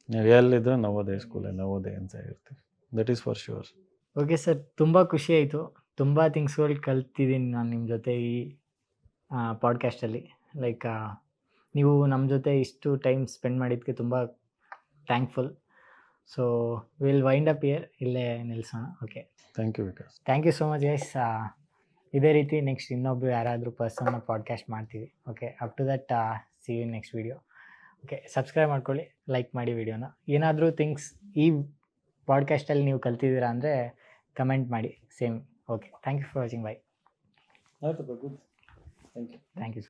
ನಾವು ಎಲ್ಲಿದ್ದರೆ ನವೋದಯ ಸ್ಕೂಲೇ, ನವೋದಯ ಅಂತ ಆಗಿರ್ತೀವಿ. That is for sure. Okay sir, ತುಂಬ ಖುಷಿ ಆಯಿತು. ತುಂಬ ಥಿಂಗ್ಸ್ಗಳು ಕಲ್ತಿದ್ದೀನಿ ನಾನು ನಿಮ್ಮ ಜೊತೆ ಈ ಪಾಡ್ಕಾಸ್ಟಲ್ಲಿ. ಲೈಕ್ ನೀವು ನಮ್ಮ ಜೊತೆ ಇಷ್ಟು ಟೈಮ್ ಸ್ಪೆಂಡ್ ಮಾಡಿದ್ದಕ್ಕೆ ತುಂಬ thankful. So will wind up here, ಇಲ್ಲೇ ನಿಲ್ಲಿಸೋಣ. Okay, thank you Vikas. Thank you so much guys. ಇದೇ ರೀತಿ ನೆಕ್ಸ್ಟ್ ಇನ್ನೊಬ್ರು ಯಾರಾದರೂ ಪರ್ಸನ್ನ ಪಾಡ್ಕಾಸ್ಟ್ ಮಾಡ್ತೀವಿ. Okay, up to that see you next video. Okay, subscribe ಮಾಡ್ಕೊಳ್ಳಿ, ಲೈಕ್ ಮಾಡಿ ವಿಡಿಯೋನ. ಏನಾದರೂ ಥಿಂಗ್ಸ್ ಈ ಪಾಡ್ಕಾಸ್ಟಲ್ಲಿ ನೀವು ಕಲ್ತಿದ್ದೀರಾ ಅಂದರೆ ಕಮೆಂಟ್ ಮಾಡಿ same. Okay, thank you for watching. Bye. ಆಯ್ತು, good. Thank you. Thank you.